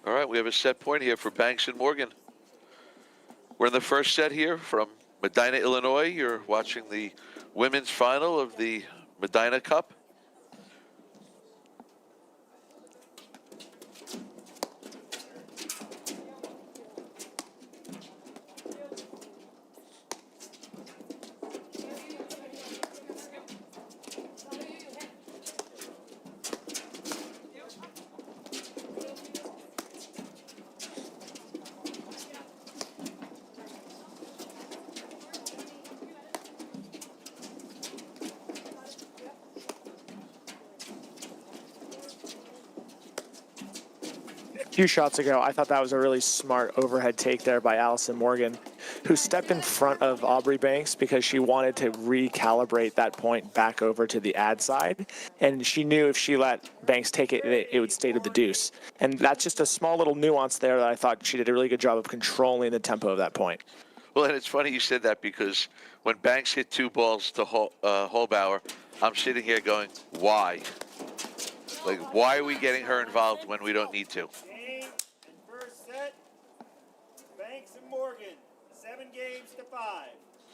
All right, we have a set point here for Banks and Morgan. We're in the first set here from Medinah, Illinois. You're watching the women's final of the Medinah Cup. A few shots ago, I thought that was a really smart overhead take there by Allison Morgan, who stepped in front of Aubrey Banks because she wanted to recalibrate that point back over to the ad side. And she knew if she let Banks take it, it would stay to the deuce. And that's just a small little nuance there that I thought she did a really good job of controlling the tempo of that point. Well, and it's funny you said that because when Banks hit two balls to Halbauer, I'm sitting here going, why? Like, why are we getting her involved when we don't need to? Game and first set. Banks and Morgan, 7-5.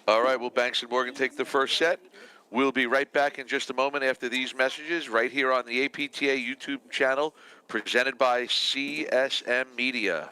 All right, will Banks and Morgan take the first set? We'll be right back in just a moment after these messages right here on the APTA YouTube channel presented by CSM Media.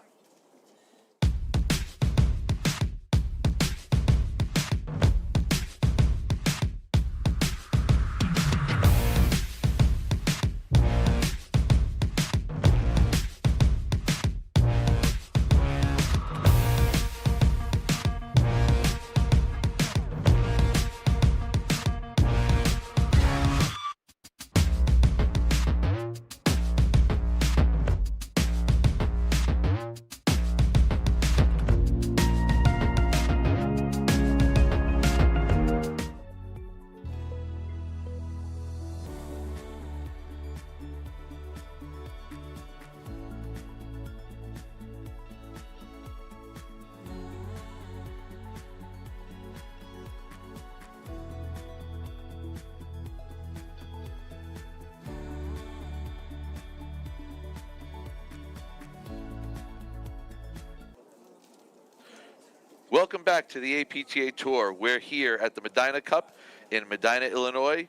Welcome back to the APTA Tour. We're here at the Medinah Cup in Medinah, Illinois.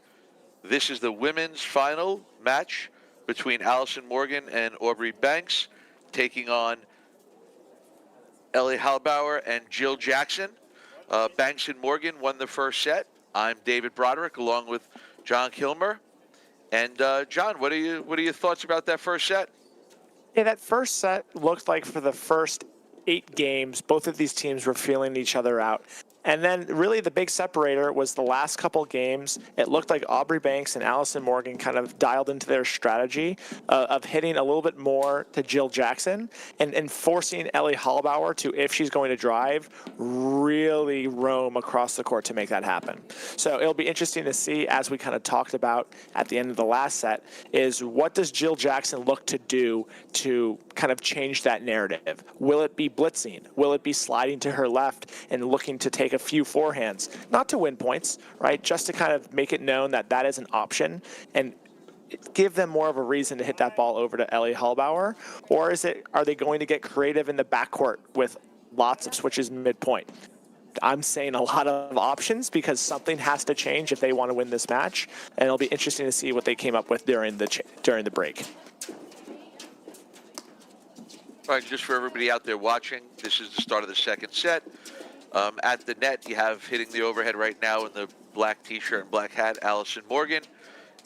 This is the women's final match between Allison Morgan and Aubrey Banks, taking on Ellie Halbauer and Jill Jackson. Banks and Morgan won the first set. I'm David Broderick along with John Kilmer. And John, what are your thoughts about that first set? Yeah, that first set looked like for the first 8 games, both of these teams were feeling each other out. And then really the big separator was the last couple games. It looked like Aubrey Banks and Allison Morgan kind of dialed into their strategy of hitting a little bit more to Jill Jackson and forcing Ellie Halbauer to, if she's going to drive, really roam across the court to make that happen. So it'll be interesting to see, as we kind of talked about at the end of the last set, is what does Jill Jackson look to do to kind of change that narrative? Will it be blitzing? Will it be sliding to her left and looking to take a few forehands? Not to win points, right? Just to kind of make it known that that is an option and give them more of a reason to hit that ball over to Ellie Halbauer? Or are they going to get creative in the backcourt with lots of switches midpoint? I'm saying a lot of options because something has to change if they want to win this match, and it'll be interesting to see what they came up with during the break. All right, just for everybody out there watching, this is the start of the second set. At the net, you have hitting the overhead right now in the black T-shirt and black hat, Allison Morgan,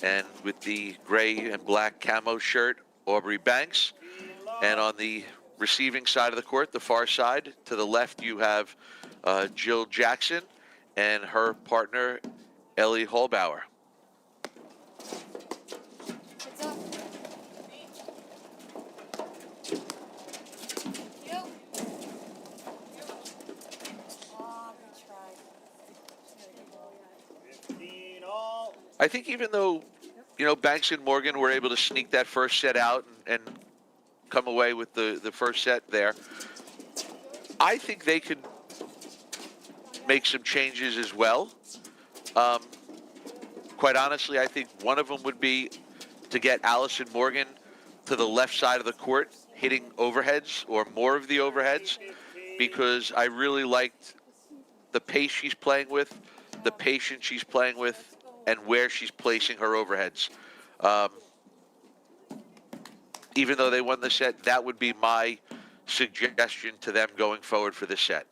and with the gray and black camo shirt, Aubrey Banks. And on the receiving side of the court, the far side, to the left, you have Jill Jackson and her partner, Ellie Halbauer. What's up? You. Oh, we tried. 15 all. I think even though, Banks and Morgan were able to sneak that first set out and come away with the first set there, I think they could make some changes as well. Quite honestly, I think one of them would be to get Allison Morgan to the left side of the court, hitting overheads or more of the overheads, because I really liked the pace she's playing with, the patience she's playing with, and where she's placing her overheads. Even though they won the set, that would be my suggestion to them going forward for this set.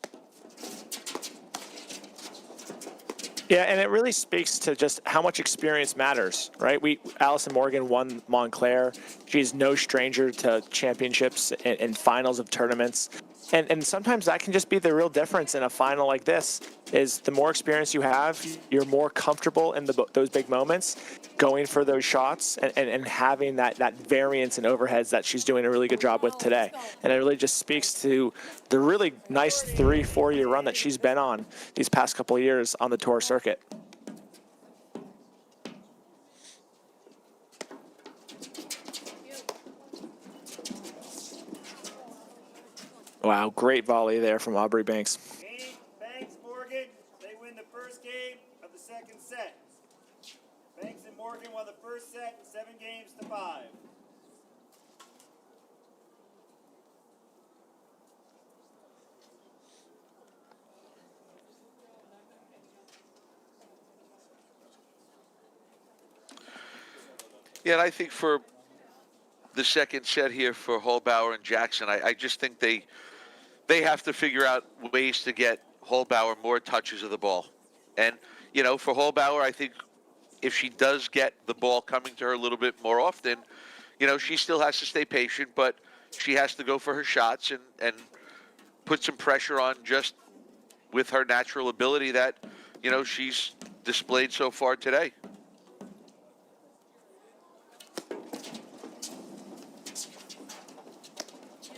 Yeah, and it really speaks to just how much experience matters, right? Allison Morgan won Montclair. She's no stranger to championships and finals of tournaments. And sometimes that can just be the real difference in a final like this, is the more experience you have, you're more comfortable in those big moments, going for those shots and having that variance in overheads that she's doing a really good job with today. And it really just speaks to the really nice 3-4 year run that she's been on these past couple of years on the tour circuit. Wow, great volley there from Aubrey Banks. Game, Banks, Morgan. They win the first game of the second set. Banks and Morgan won the first set 7-5. Yeah, and I think for the second set here for Halbauer and Jackson, I just think they have to figure out ways to get Halbauer more touches of the ball. And, for Halbauer, I think if she does get the ball coming to her a little bit more often, she still has to stay patient, but she has to go for her shots and put some pressure on just with her natural ability that, she's displayed so far today.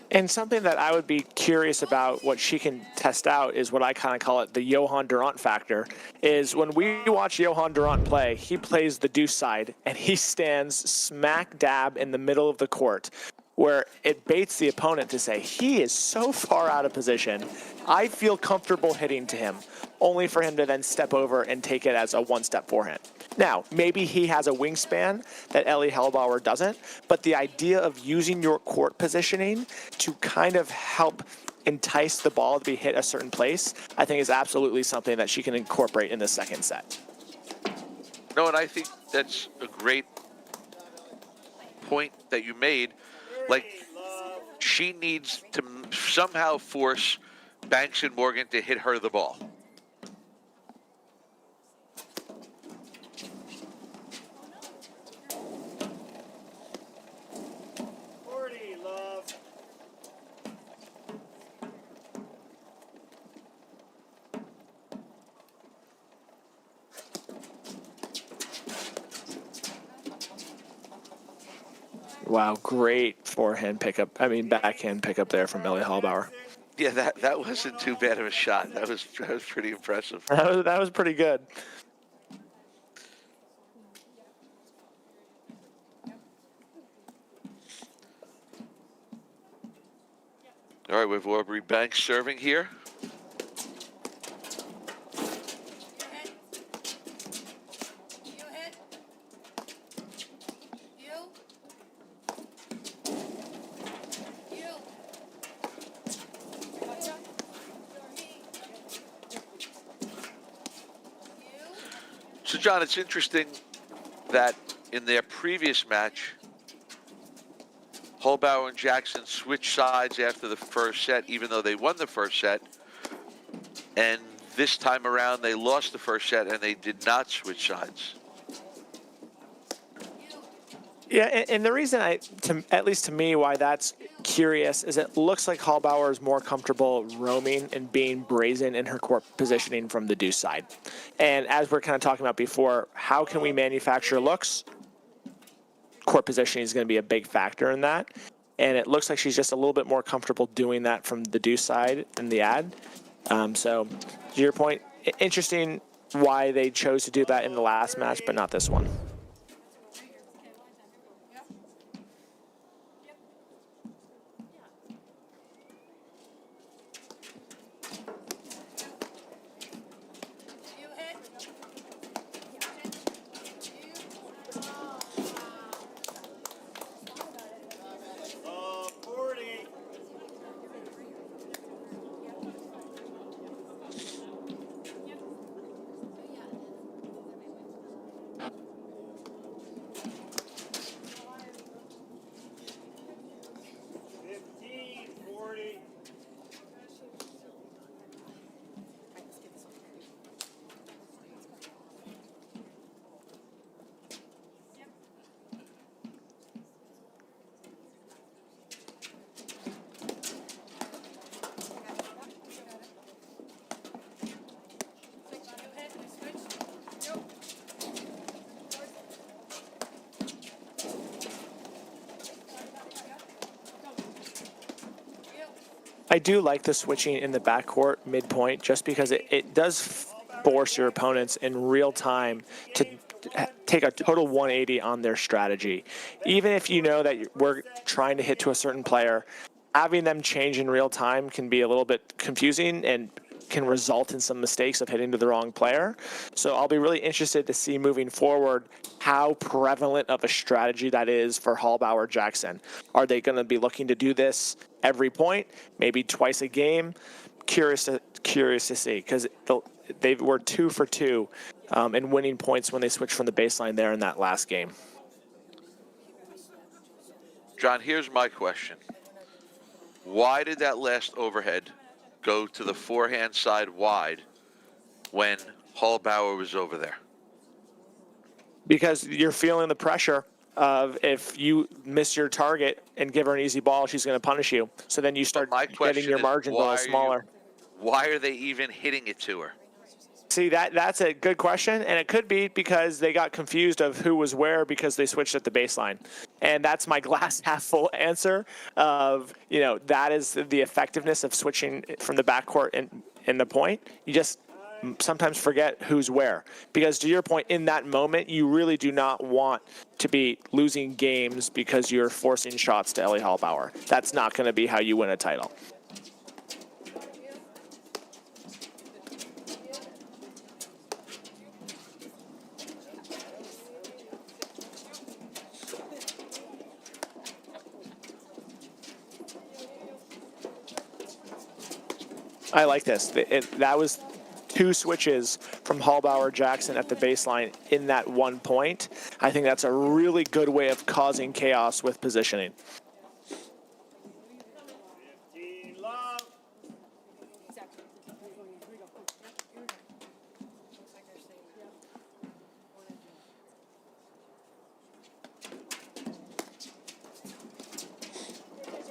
And something that I would be curious about what she can test out is what I kind of call it the Johan Durant factor, is when we watch Johan Durant play, he plays the deuce side and he stands smack dab in the middle of the court, where it baits the opponent to say, he is so far out of position, I feel comfortable hitting to him, only for him to then step over and take it as a one-step forehand. Now, maybe he has a wingspan that Ellie Halbauer doesn't, but the idea of using your court positioning to kind of help entice the ball to be hit a certain place, I think is absolutely something that she can incorporate in the second set. No, and I think that's a great point that you made. Like, she needs to somehow force Banks and Morgan to hit her the ball. Wow, great forehand pickup. I mean, backhand pickup there from Ellie Halbauer. Yeah, that wasn't too bad of a shot. That was pretty impressive. That was pretty good. All right, we have Aubrey Banks serving here. You hit. You. You. So, John, it's interesting that in their previous match, Halbauer and Jackson switched sides after the first set, even though they won the first set. And this time around, they lost the first set, and they did not switch sides. Yeah, and the reason at least to me, why that's curious is it looks like Halbauer is more comfortable roaming and being brazen in her court positioning from the deuce side. And as we're kind of talking about before, how can we manufacture looks? Court positioning is going to be a big factor in that. And it looks like she's just a little bit more comfortable doing that from the deuce side in the ad. So to your point, interesting why they chose to do that in the last match, but not this one. You hit. 40. I do like the switching in the backcourt midpoint just because it does force your opponents in real time to take a total 180 on their strategy. Even if you know that we're trying to hit to a certain player, having them change in real time can be a little bit confusing and can result in some mistakes of hitting to the wrong player. So I'll be really interested to see moving forward how prevalent of a strategy that is for Halbauer Jackson. Are they going to be looking to do this every point, maybe twice a game? Curious to see, because they were 2 for 2 in winning points when they switched from the baseline there in that last game. John, here's my question. Why did that last overhead go to the forehand side wide when Halbauer was over there? Because you're feeling the pressure of if you miss your target and give her an easy ball, she's going to punish you. So then you start getting your margin a little smaller. Why are they even hitting it to her? See, that's a good question, and it could be because they got confused of who was where because they switched at the baseline. And that's my glass half full answer of, that is the effectiveness of switching from the backcourt in the point. You just sometimes forget who's where. Because to your point, in that moment, you really do not want to be losing games because you're forcing shots to Ellie Halbauer. That's not going to be how you win a title. I like this. That was 2 switches from Halbauer Jackson at the baseline in that 1 point. I think that's a really good way of causing chaos with positioning. 15 love.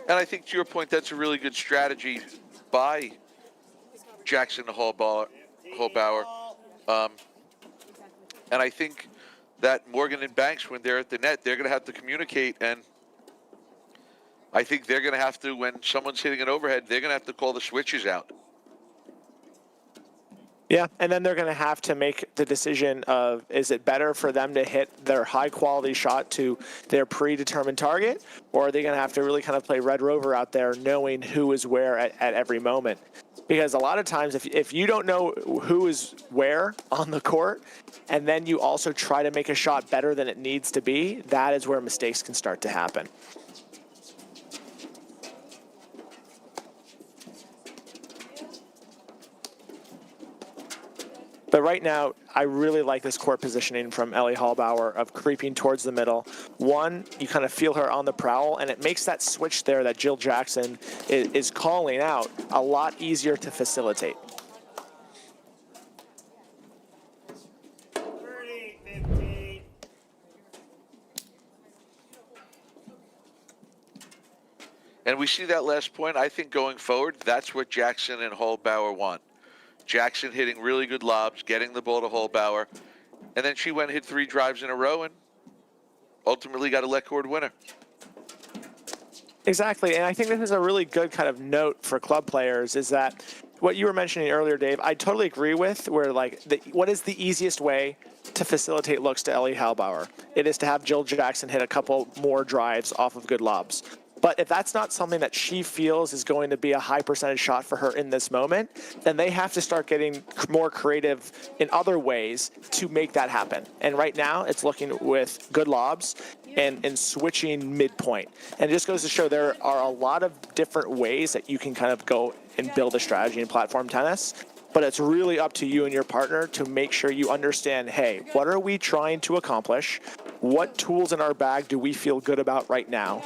And I think to your point, that's a really good strategy by Jackson to Halbauer. And I think that Morgan and Banks, when they're at the net, they're going to have to communicate and I think they're going to have to, when someone's hitting an overhead, they're going to have to call the switches out. Yeah, and then they're going to have to make the decision of, is it better for them to hit their high-quality shot to their predetermined target, or are they going to have to really kind of play Red Rover out there knowing who is where at every moment? Because a lot of times, if you don't know who is where on the court, and then you also try to make a shot better than it needs to be, that is where mistakes can start to happen. But right now, I really like this court positioning from Ellie Halbauer of creeping towards the middle. One, you kind of feel her on the prowl, and it makes that switch there that Jill Jackson is calling out a lot easier to facilitate. 30-15. And we see that last point. I think going forward, that's what Jackson and Halbauer want. Jackson hitting really good lobs, getting the ball to Halbauer, and then she went and hit 3 drives in a row and ultimately got a let court winner. Exactly, and I think this is a really good kind of note for club players, is that what you were mentioning earlier, Dave, I totally agree with, where like, what is the easiest way to facilitate looks to Ellie Halbauer? It is to have Jill Jackson hit a couple more drives off of good lobs. But if that's not something that she feels is going to be a high percentage shot for her in this moment, then they have to start getting more creative in other ways to make that happen. And right now, it's looking with good lobs and switching midpoint. And it just goes to show there are a lot of different ways that you can kind of go and build a strategy in platform tennis. But it's really up to you and your partner to make sure you understand, hey, what are we trying to accomplish? What tools in our bag do we feel good about right now?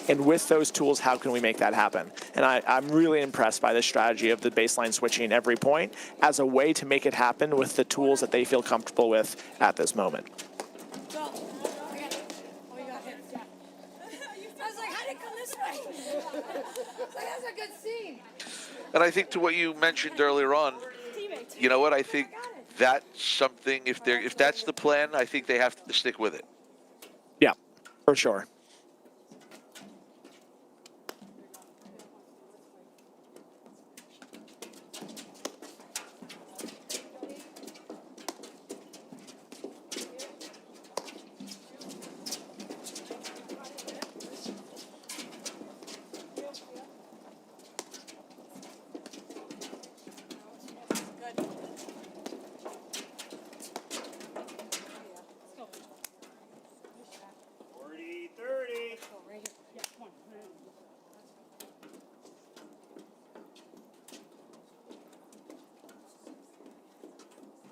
And with those tools, how can we make that happen? And I'm really impressed by the strategy of the baseline switching every point as a way to make it happen with the tools that they feel comfortable with at this moment. Go. Oh, you got hit. I was like, how did it come this way? I was like, that's a good scene. And I think to what you mentioned earlier on, you know what, I think that's something, if that's the plan, I think they have to stick with it. Yeah, for sure.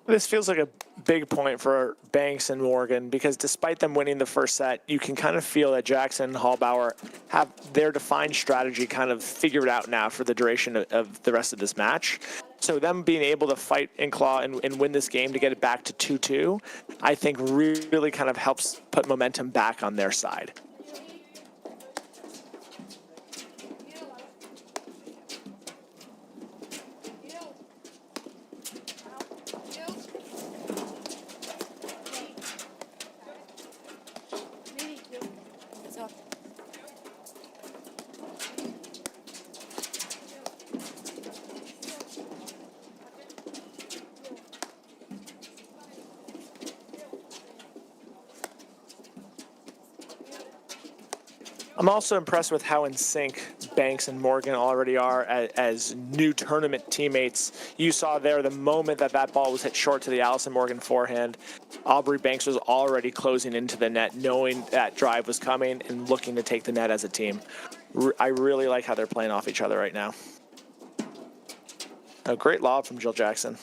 This feels like a big point for Banks and Morgan, because despite them winning the first set, you can kind of feel that Jackson and Halbauer have their defined strategy kind of figured out now for the duration of the rest of this match. So them being able to fight and claw and win this game to get it back to 2-2, I think really kind of helps put momentum back on their side. I'm also impressed with how in sync Banks and Morgan already are as new tournament teammates. You saw there the moment that ball was hit short to the Allison Morgan forehand, Aubrey Banks was already closing into the net, knowing that drive was coming and looking to take the net as a team. I really like how they're playing off each other right now. A great lob from Jill Jackson.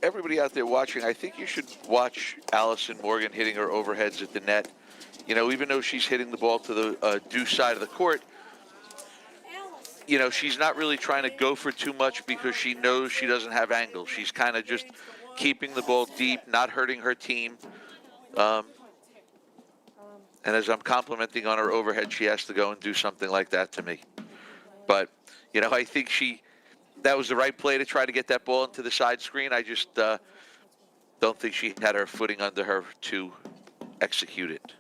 Everybody out there watching, I think you should watch Allison Morgan hitting her overheads at the net. You know, even though she's hitting the ball to the due side of the court, you know, she's not really trying to go for too much because she knows she doesn't have angle. She's kind of just keeping the ball deep, not hurting her team. And as I'm complimenting on her overhead, she has to go and do something like that to me. But, I think that was the right play to try to get that ball into the side screen. I just don't think she had her footing under her to execute it.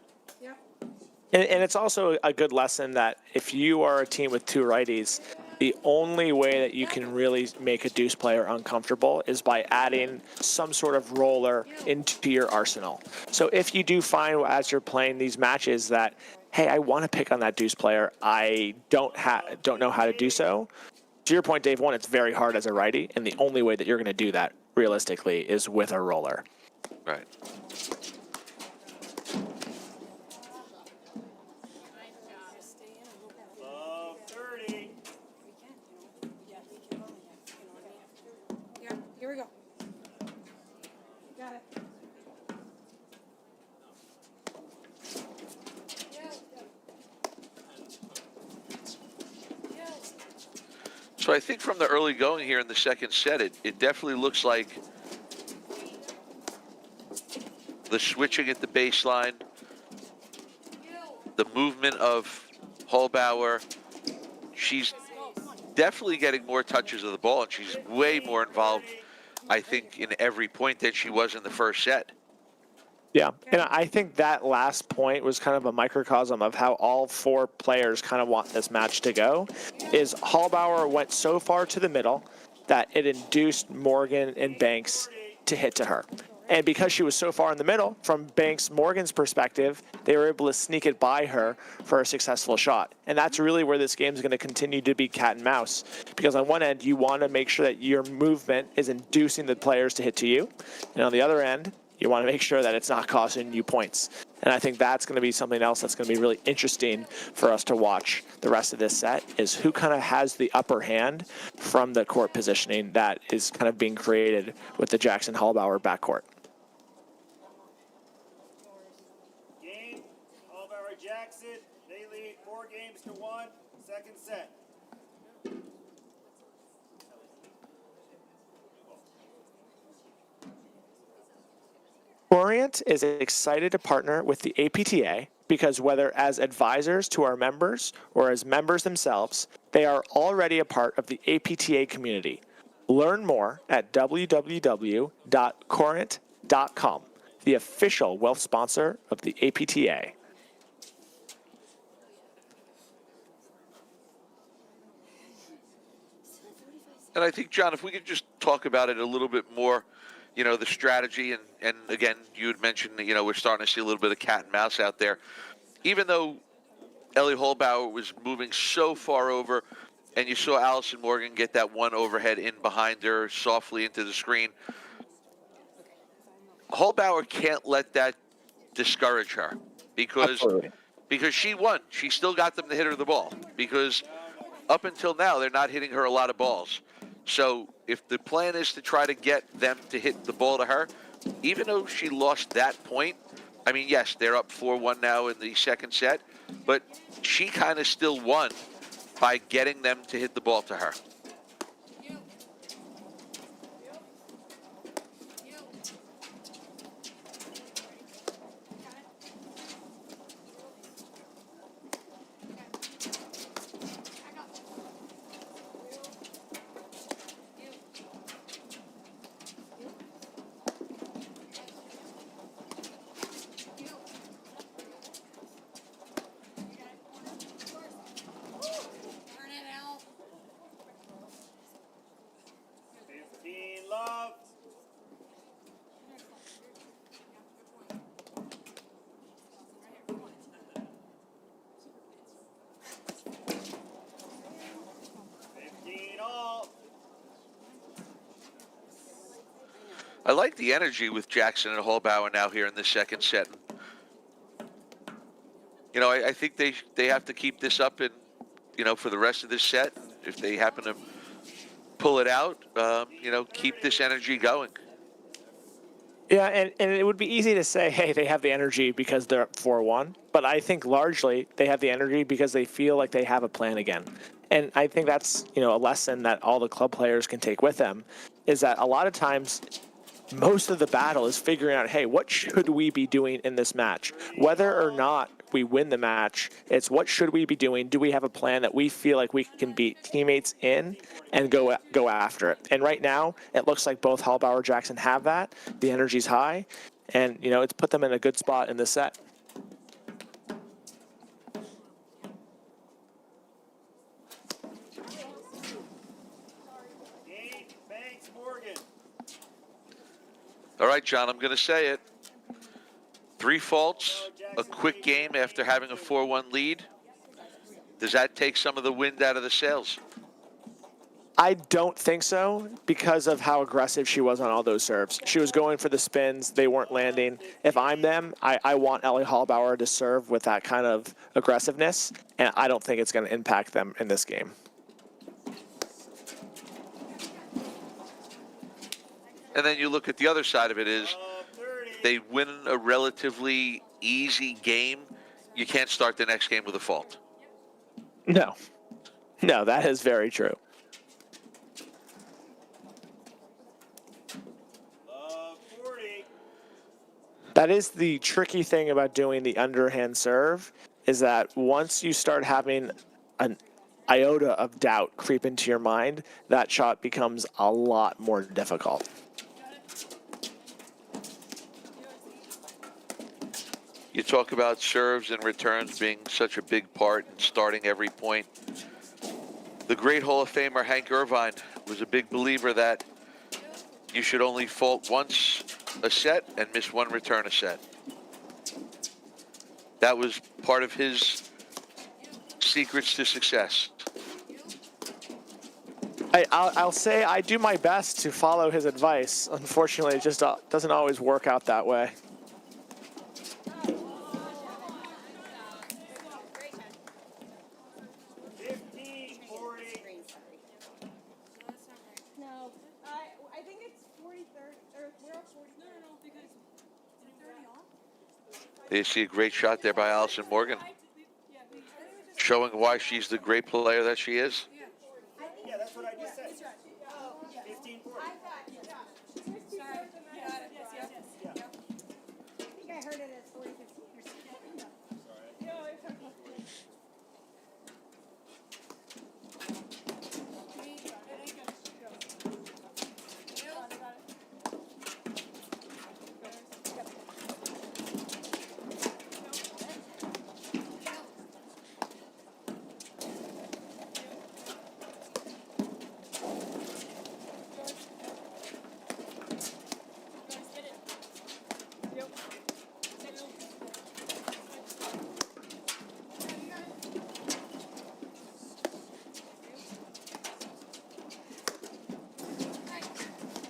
And it's also a good lesson that if you are a team with two righties, the only way that you can really make a deuce player uncomfortable is by adding some sort of roller into your arsenal. So if you do find as you're playing these matches that, hey, I want to pick on that deuce player, I don't know how to do so. To your point, Dave, one, it's very hard as a righty, and the only way that you're going to do that realistically is with a roller. Right. Love 30. Yeah, here we go. Got it. So I think from the early going here in the second set, it definitely looks like the switching at the baseline, the movement of Halbauer, she's definitely getting more touches of the ball, and she's way more involved, I think, in every point than she was in the first set. Yeah, and I think that last point was kind of a microcosm of how all four players kind of want this match to go, is Halbauer went so far to the middle that it induced Morgan and Banks to hit to her. And because she was so far in the middle, from Morgan's perspective, they were able to sneak it by her for a successful shot. And that's really where this game is going to continue to be cat and mouse. Because on one end, you want to make sure that your movement is inducing the players to hit to you. And on the other end, you want to make sure that it's not costing you points. And I think that's going to be something else that's going to be really interesting for us to watch the rest of this set, is who kind of has the upper hand from the court positioning that is kind of being created with the Jackson-Halbauer backcourt. Game, Halbauer Jackson. They lead 4-1, second set. Orient is excited to partner with the APTA because whether as advisors to our members or as members themselves, they are already a part of the APTA community. Learn more at www.corient.com, the official wealth sponsor of the APTA. And I think, John, if we could just talk about it a little bit more, the strategy, and again, you had mentioned, we're starting to see a little bit of cat and mouse out there. Even though Ellie Halbauer was moving so far over, and you saw Allison Morgan get that one overhead in behind her, softly into the screen, Halbauer can't let that discourage her because she won. She still got them to hit her the ball because up until now, they're not hitting her a lot of balls. So if the plan is to try to get them to hit the ball to her, even though she lost that point, I mean, yes, they're up 4-1 now in the second set, but she kind of still won by getting them to hit the ball to her. Love. I like the energy with Jackson and Halbauer now here in the second set. I think they have to keep this up for the rest of this set. If they happen to pull it out, keep this energy going. Yeah, and it would be easy to say, hey, they have the energy because they're up 4-1. But I think largely they have the energy because they feel like they have a plan again. And I think that's, a lesson that all the club players can take with them, is that a lot of times most of the battle is figuring out, hey, what should we be doing in this match? Whether or not we win the match. It's what should we be doing? Do we have a plan that we feel like we can beat teammates in and go after it? And right now, it looks like both Halbauer Jackson have that. The energy's high, and it's put them in a good spot in this set. Game, Banks, Morgan. All right, John, I'm going to say it. 3 faults, a quick game after having a 4-1 lead. Does that take some of the wind out of the sails? I don't think so because of how aggressive she was on all those serves. She was going for the spins. They weren't landing. If I'm them, I want Ellie Halbauer to serve with that kind of aggressiveness, and I don't think it's going to impact them in this game. And then you look at the other side of it is they win a relatively easy game. You can't start the next game with a fault. No, that is very true. 40. That is the tricky thing about doing the underhand serve, is that once you start having an iota of doubt creep into your mind, that shot becomes a lot more difficult. You talk about serves and returns being such a big part in starting every point. The great Hall of Famer Hank Irvine was a big believer that you should only fault once a set and miss 1 return a set. That was part of his secrets to success. I'll say I do my best to follow his advice. Unfortunately, it just doesn't always work out that way. No, I think it's 40-30, or we're up 40. No, because is it 30 off? You see a great shot there by Allison Morgan, showing why she's the great player that she is. Yeah, that's what I just said. 15-40. Sorry. Yes. I think I heard it as 40-15 or something. No, it's okay.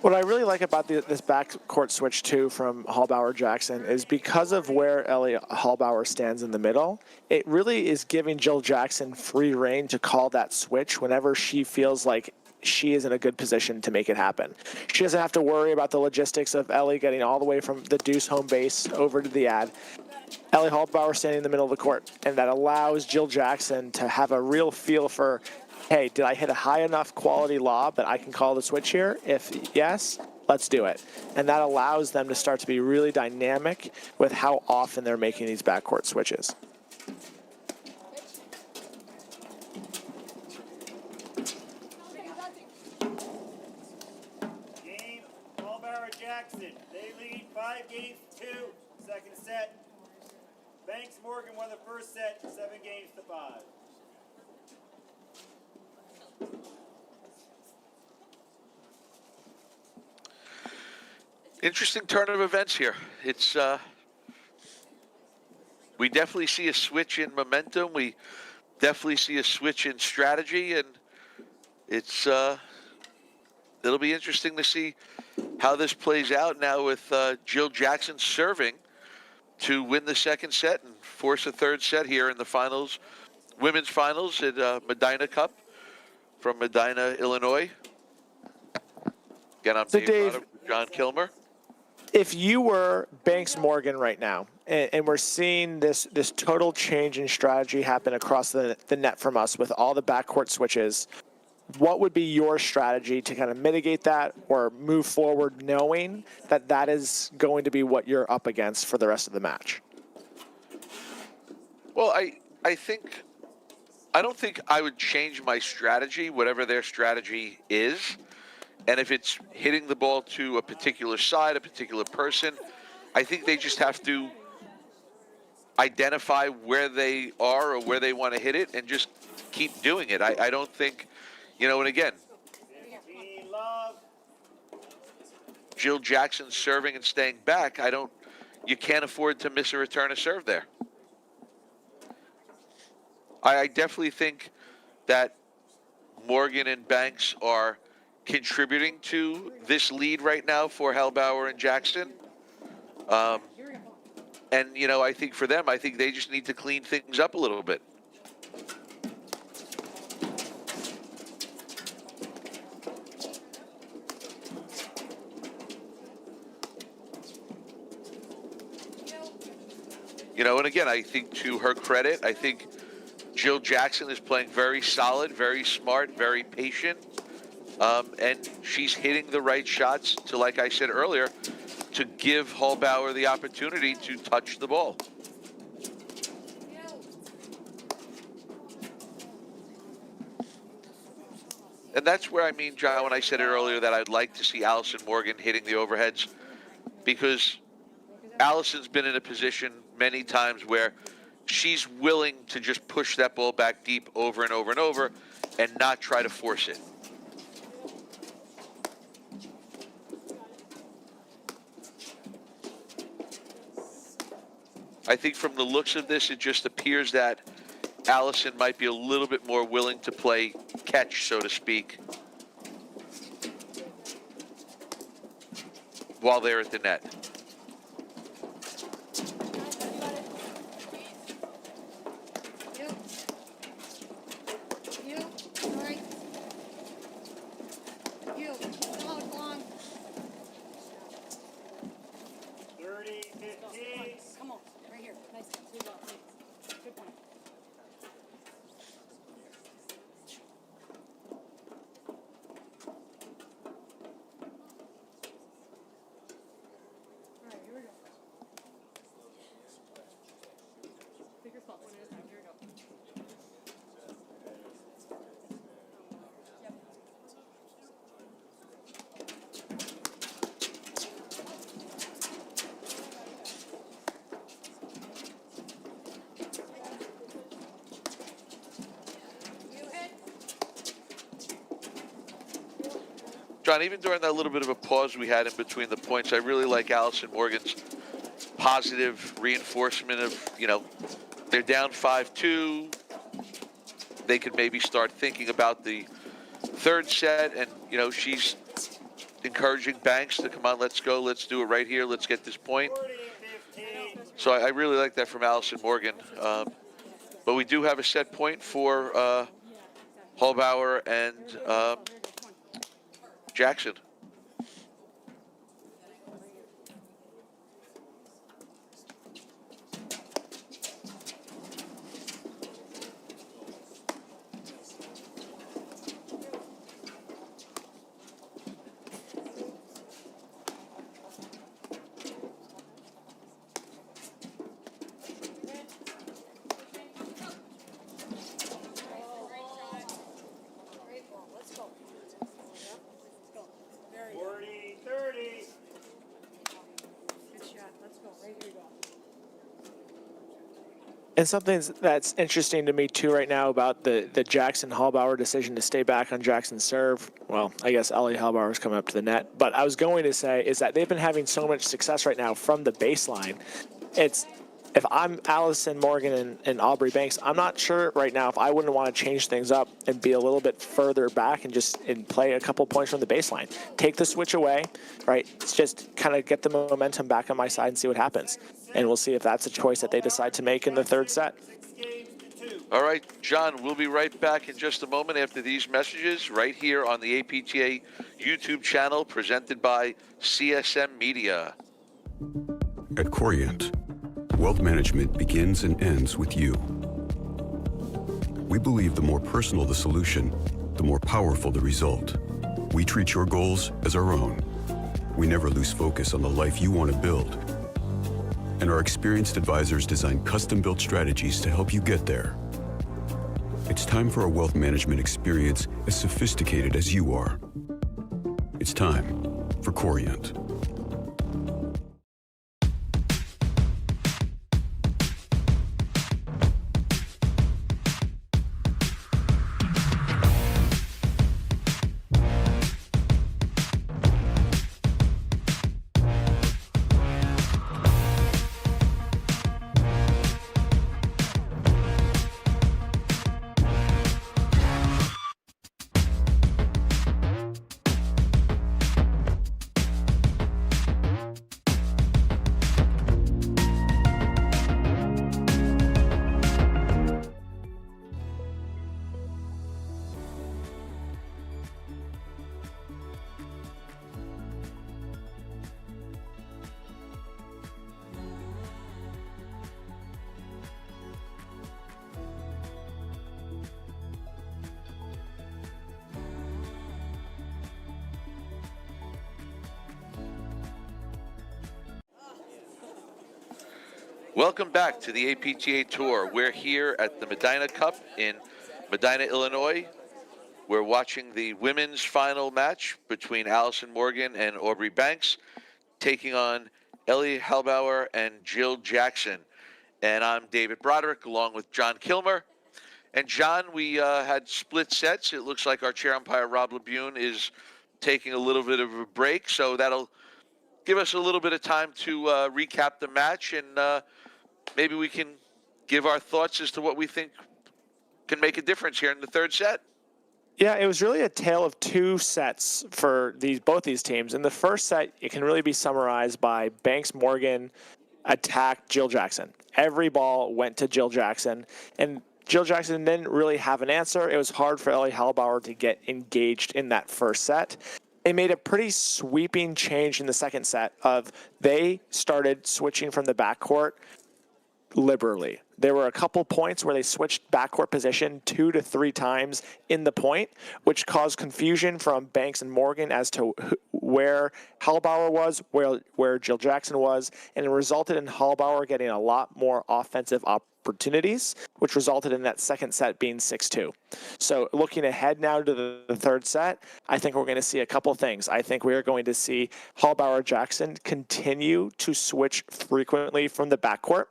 What I really like about this backcourt switch, too, from Halbauer Jackson is because of where Ellie Halbauer stands in the middle, it really is giving Jill Jackson free rein to call that switch whenever she feels like she is in a good position to make it happen. She doesn't have to worry about the logistics of Ellie getting all the way from the deuce home base over to the ad. Ellie Halbauer standing in the middle of the court, and that allows Jill Jackson to have a real feel for, hey, did I hit a high enough quality lob that I can call the switch here? If yes, let's do it. And that allows them to start to be really dynamic with how often they're making these backcourt switches. Game, Halbauer Jackson. They lead 5-2, second set. Banks Morgan won the first set, 7-5. Interesting turn of events here. It's we definitely see a switch in momentum. We definitely see a switch in strategy, and it's it'll be interesting to see how this plays out now with Jill Jackson serving to win the second set and force a third set here in the finals, women's finals at Medinah Cup from Medinah, Illinois. Again, I'm So Dave Dave, Rodder with John Kilmer. if you were Banks Morgan right now, and we're seeing this total change in strategy happen across the net from us with all the backcourt switches, what would be your strategy to kind of mitigate that or move forward knowing that that is going to be what you're up against for the rest of the match? Well, I don't think I would change my strategy, whatever their strategy is. And if it's hitting the ball to a particular side, a particular person, I think they just have to identify where they are or where they want to hit it and just keep doing it. I don't think, and again, 15 love. Jill Jackson serving and staying back, you can't afford to miss a return of serve there. I definitely think that Morgan and Banks are contributing to this lead right now for Halbauer and Jackson. And, I think for them, I think they just need to clean things up a little bit. And again, I think to her credit, I think Jill Jackson is playing very solid, very smart, very patient. And she's hitting the right shots to, like I said earlier, to give Halbauer the opportunity to touch the ball. And that's where, John, when I said it earlier that I'd like to see Allison Morgan hitting the overheads, because Allison's been in a position many times where she's willing to just push that ball back deep over and over and over and not try to force it. I think from the looks of this, it just appears that Allison might be a little bit more willing to play catch, so to speak, while they're at the net. John, even during that little bit of a pause we had in between the points, I really like Allison Morgan's positive reinforcement of, they're down 5-2. They could maybe start thinking about the third set, and, she's encouraging Banks to come on, let's go, let's do it right here, let's get this point. So I really like that from Allison Morgan. But we do have a set point for Halbauer and Jackson. And something that's interesting to me too right now about the Jackson Halbauer decision to stay back on Jackson's serve. Well, I guess Ellie Halbauer is coming up to the net, but I was going to say is that they've been having so much success right now from the baseline. If I'm Allison Morgan and Aubrey Banks, I'm not sure right now if I wouldn't want to change things up and be a little bit further back and play a couple points from the baseline. Take the switch away, right? It's just kind of get the momentum back on my side and see what happens. And we'll see if that's a choice that they decide to make in the third set. All right, John, we'll be right back in just a moment after these messages right here on the APTA YouTube channel presented by CSM Media. At Corient, wealth management begins and ends with you. We believe the more personal the solution, the more powerful the result. We treat your goals as our own. We never lose focus on the life you want to build. and our experienced advisors design custom-built strategies to help you get there. It's time for a wealth management experience as sophisticated as you are. It's time for Corient. Welcome back to the APTA Tour. We're here at the Medinah Cup in Medinah, Illinois. We're watching the women's final match between Allison Morgan and Aubrey Banks, taking on Ellie Halbauer and Jill Jackson. And I'm David Broderick, along with John Kilmer. And John, we had split sets. It looks like our chair umpire, Rob Labune, is taking a little bit of a break, so that'll give us a little bit of time to recap the match, and maybe we can give our thoughts as to what we think can make a difference here in the third set. Yeah, it was really a tale of two sets for both these teams. In the first set, it can really be summarized by Banks Morgan attacked Jill Jackson. Every ball went to Jill Jackson, and Jill Jackson didn't really have an answer. It was hard for Ellie Halbauer to get engaged in that first set. They made a pretty sweeping change in the second set of they started switching from the backcourt liberally. There were a couple points where they switched backcourt position 2 to 3 times in the point, which caused confusion from Banks and Morgan as to where Halbauer was, where Jill Jackson was, and it resulted in Halbauer getting a lot more offensive opportunities, which resulted in that second set being 6-2. So looking ahead now to the third set, I think we're going to see a couple things. I think we are going to see Halbauer-Jackson continue to switch frequently from the backcourt.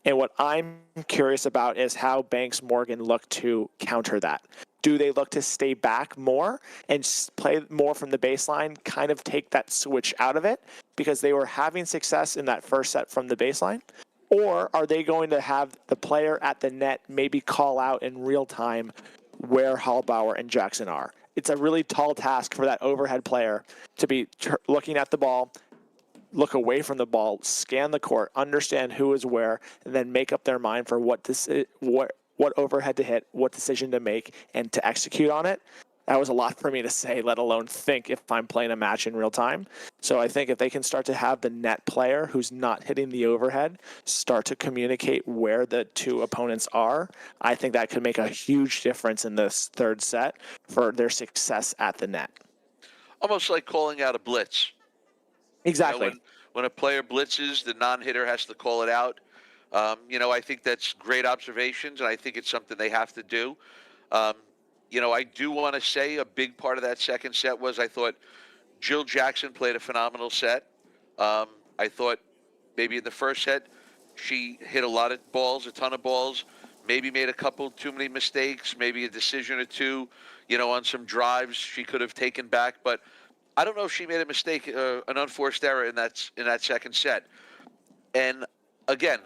And what I'm curious about is how Banks Morgan look to counter that. Do they look to stay back more and play more from the baseline, kind of take that switch out of it because they were having success in that first set from the baseline? Or are they going to have the player at the net maybe call out in real time where Halbauer and Jackson are? It's a really tall task for that overhead player to be looking at the ball, look away from the ball, scan the court, understand who is where, and then make up their mind for what overhead to hit, what decision to make, and to execute on it. That was a lot for me to say, let alone think if I'm playing a match in real time. So I think if they can start to have the net player who's not hitting the overhead start to communicate where the two opponents are, I think that could make a huge difference in this third set for their success at the net. Almost like calling out a blitz. Exactly. You know, when a player blitzes, the non-hitter has to call it out. I think that's great observations, and I think it's something they have to do. I do want to say a big part of that second set was I thought Jill Jackson played a phenomenal set. I thought maybe in the first set she hit a lot of balls, a ton of balls, maybe made a couple too many mistakes, maybe a decision or two, on some drives she could have taken back. But I don't know if she made a mistake, an unforced error in that second set. And again,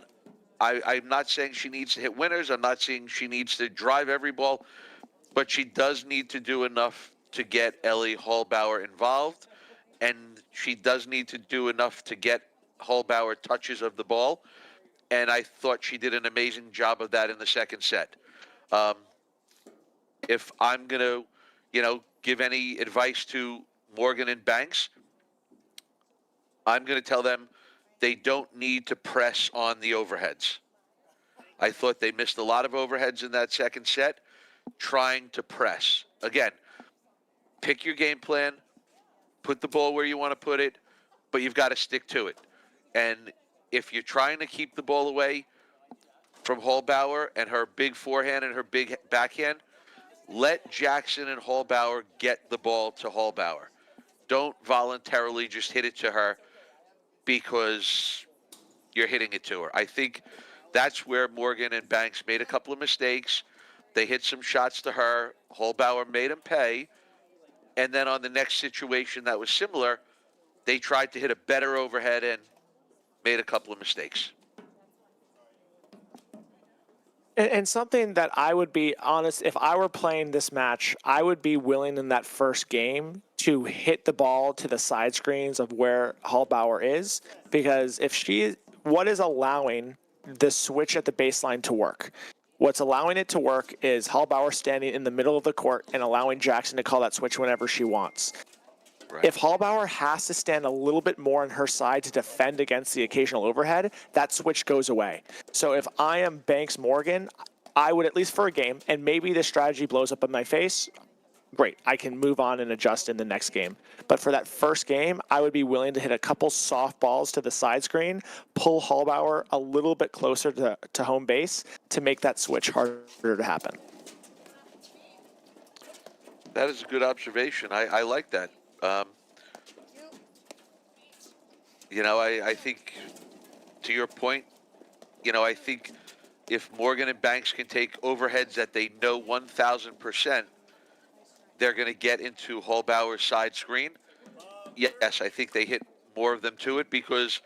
I'm not saying she needs to hit winners. I'm not saying she needs to drive every ball. But she does need to do enough to get Ellie Halbauer involved, and she does need to do enough to get Halbauer touches of the ball. And I thought she did an amazing job of that in the second set. If I'm going to, give any advice to Morgan and Banks, I'm going to tell them they don't need to press on the overheads. I thought they missed a lot of overheads in that second set. Trying to press. Again, pick your game plan, put the ball where you want to put it, but you've got to stick to it. And if you're trying to keep the ball away from Halbauer and her big forehand and her big backhand, let Jackson and Halbauer get the ball to Halbauer. Don't voluntarily just hit it to her because you're hitting it to her. I think that's where Morgan and Banks made a couple of mistakes. They hit some shots to her. Halbauer made them pay. And then on the next situation that was similar, they tried to hit a better overhead and made a couple of mistakes. And something that I would be honest, if I were playing this match, I would be willing in that first game to hit the ball to the side screens of where Halbauer is, because what is allowing the switch at the baseline to work? What's allowing it to work is Halbauer standing in the middle of the court and allowing Jackson to call that switch whenever she wants. Right. If Halbauer has to stand a little bit more on her side to defend against the occasional overhead, that switch goes away. So if I am Banks Morgan, I would, at least for a game, and maybe the strategy blows up in my face, great, I can move on and adjust in the next game. But for that first game, I would be willing to hit a couple soft balls to the side screen, pull Halbauer a little bit closer to home base to make that switch harder to happen. That is a good observation. I like that. I think, to your point, I think if Morgan and Banks can take overheads that they know 1,000%, they're going to get into Halbauer's side screen. Yes, I think they hit more of them to it because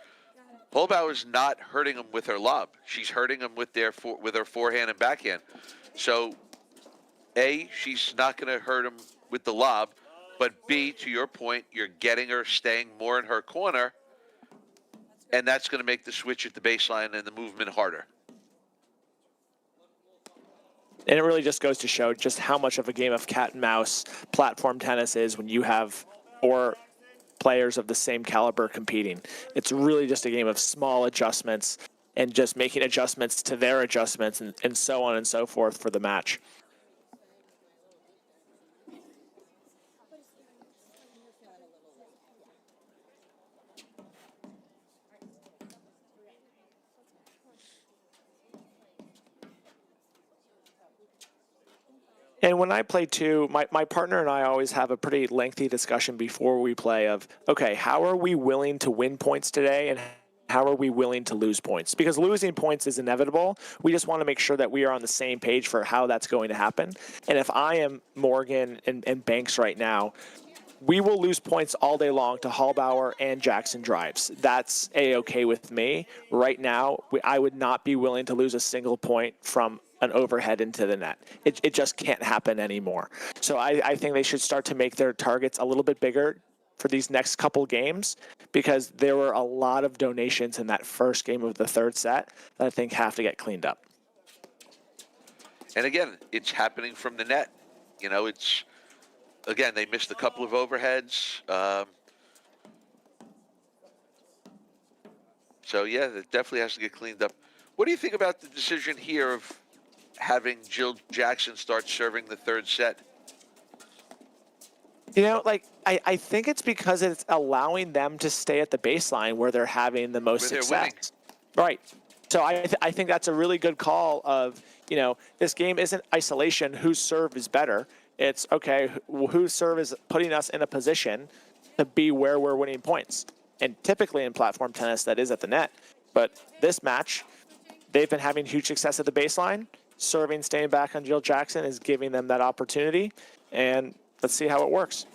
Halbauer's not hurting them with her lob. She's hurting them with her forehand and backhand. So, A, she's not going to hurt them with the lob, but B, to your point, you're getting her staying more in her corner, and that's going to make the switch at the baseline and the movement harder. And it really just goes to show just how much of a game of cat and mouse platform tennis is when you have 4 players of the same caliber competing. It's really just a game of small adjustments and just making adjustments to their adjustments and so on and so forth for the match. And when I play too, my partner and I always have a pretty lengthy discussion before we play of, okay, how are we willing to win points today and how are we willing to lose points? Because losing points is inevitable. We just want to make sure that we are on the same page for how that's going to happen. And if I am Morgan and Banks right now, we will lose points all day long to Halbauer and Jackson drives. That's A-okay with me. Right now, I would not be willing to lose a single point from an overhead into the net. It just can't happen anymore. So I think they should start to make their targets a little bit bigger for these next couple games because there were a lot of donations in that first game of the third set that I think have to get cleaned up. And again, it's happening from the net. Again, they missed a couple of overheads. So, yeah, it definitely has to get cleaned up. What do you think about the decision here of having Jill Jackson start serving the third set? I think it's because it's allowing them to stay at the baseline where they're having the most success. Right. So I think that's a really good call of, this game isn't isolation, whose serve is better. It's, okay, whose serve is putting us in a position to be where we're winning points. And typically in platform tennis, that is at the net. But this match, they've been having huge success at the baseline. Serving, staying back on Jill Jackson is giving them that opportunity. And let's see how it works.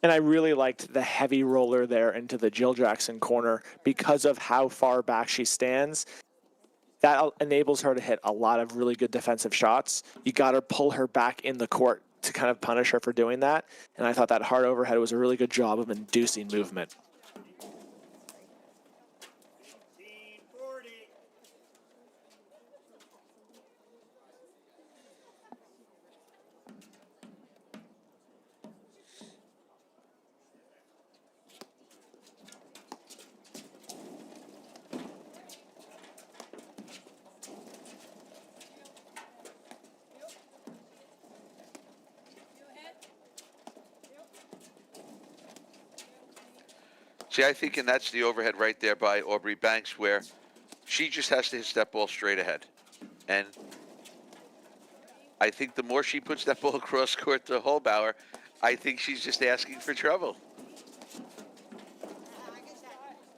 And I really liked the heavy roller there into the Jill Jackson corner because of how far back she stands. That enables her to hit a lot of really good defensive shots. You got to pull her back in the court to kind of punish her for doing that. And I thought that hard overhead was a really good job of inducing movement. See, I think, and that's the overhead right there by Aubrey Banks, where she just has to hit that ball straight ahead. And I think the more she puts that ball across court to Halbauer, I think she's just asking for trouble.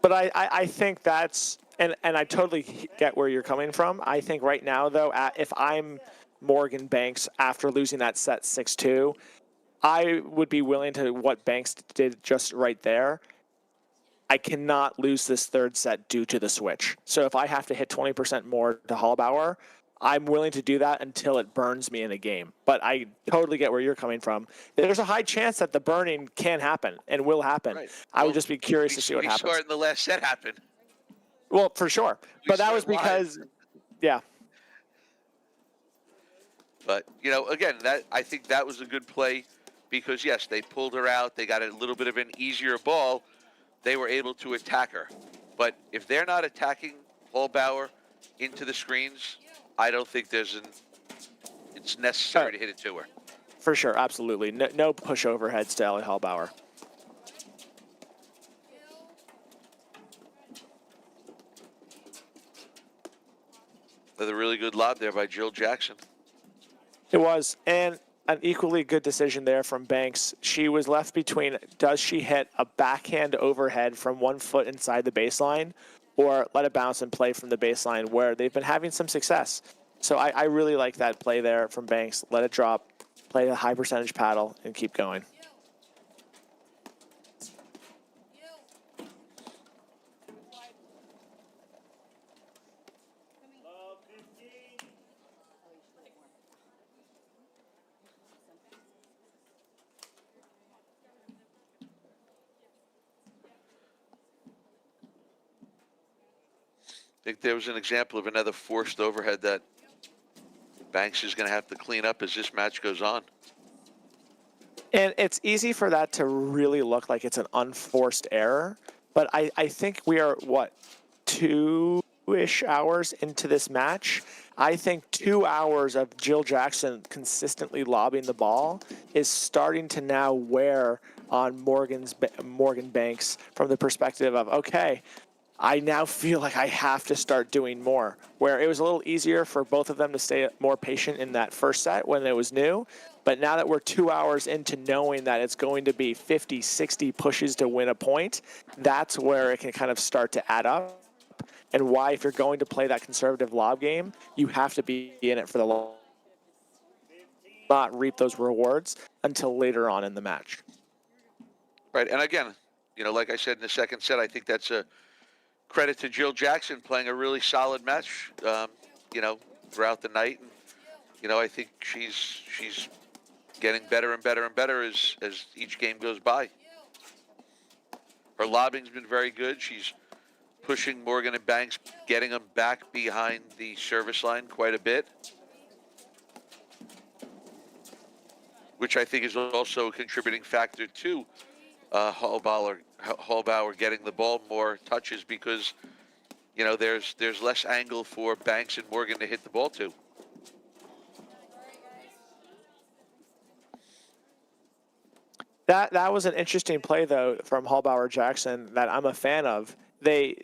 But I think that's, and I totally get where you're coming from. I think right now, though, if I'm Morgan Banks after losing that set 6-2, I would be willing to what Banks did just right there. I cannot lose this third set due to the switch. So if I have to hit 20% more to Halbauer, I'm willing to do that until it burns me in a game. But I totally get where you're coming from. There's a high chance that the burning can happen and will happen. Right. I would just be curious to see what happens. We saw it in the last set happen. Well, for sure. But that was because, yeah. But, you know, again, I think that was a good play because, yes, they pulled her out. They got a little bit of an easier ball. They were able to attack her. But if they're not attacking Halbauer into the screens, I don't think it's necessary to hit it to her. For sure, absolutely. No push overheads to Ellie Halbauer. Another really good lob there by Jill Jackson. It was, and an equally good decision there from Banks. She was left between, does she hit a backhand overhead from 1 foot inside the baseline or let it bounce and play from the baseline, where they've been having some success. So I really like that play there from Banks. Let it drop, play a high percentage paddle, and keep going. I think there was an example of another forced overhead that Banks is going to have to clean up as this match goes on. And it's easy for that to really look like it's an unforced error. But I think we are, 2-ish hours into this match? I think 2 hours of Jill Jackson consistently lobbing the ball is starting to now wear on Morgan Banks from the perspective of, okay, I now feel like I have to start doing more, where it was a little easier for both of them to stay more patient in that first set when it was new. But now that we're 2 hours into knowing that it's going to be 50, 60 pushes to win a point, that's where it can kind of start to add up. And why, if you're going to play that conservative lob game, you have to be in it for the long, not reap those rewards until later on in the match. Right, and again, you know, like I said in the second set, I think that's a credit to Jill Jackson playing a really solid match, you know, throughout the night. And, you know, I think she's getting better and better and better as each game goes by. Her lobbing's been very good. She's pushing Morgan and Banks, getting them back behind the service line quite a bit, which I think is also a contributing factor to Halbauer getting the ball more touches because, you know, there's less angle for Banks and Morgan to hit the ball to. That was an interesting play, though, from Halbauer Jackson that I'm a fan of. They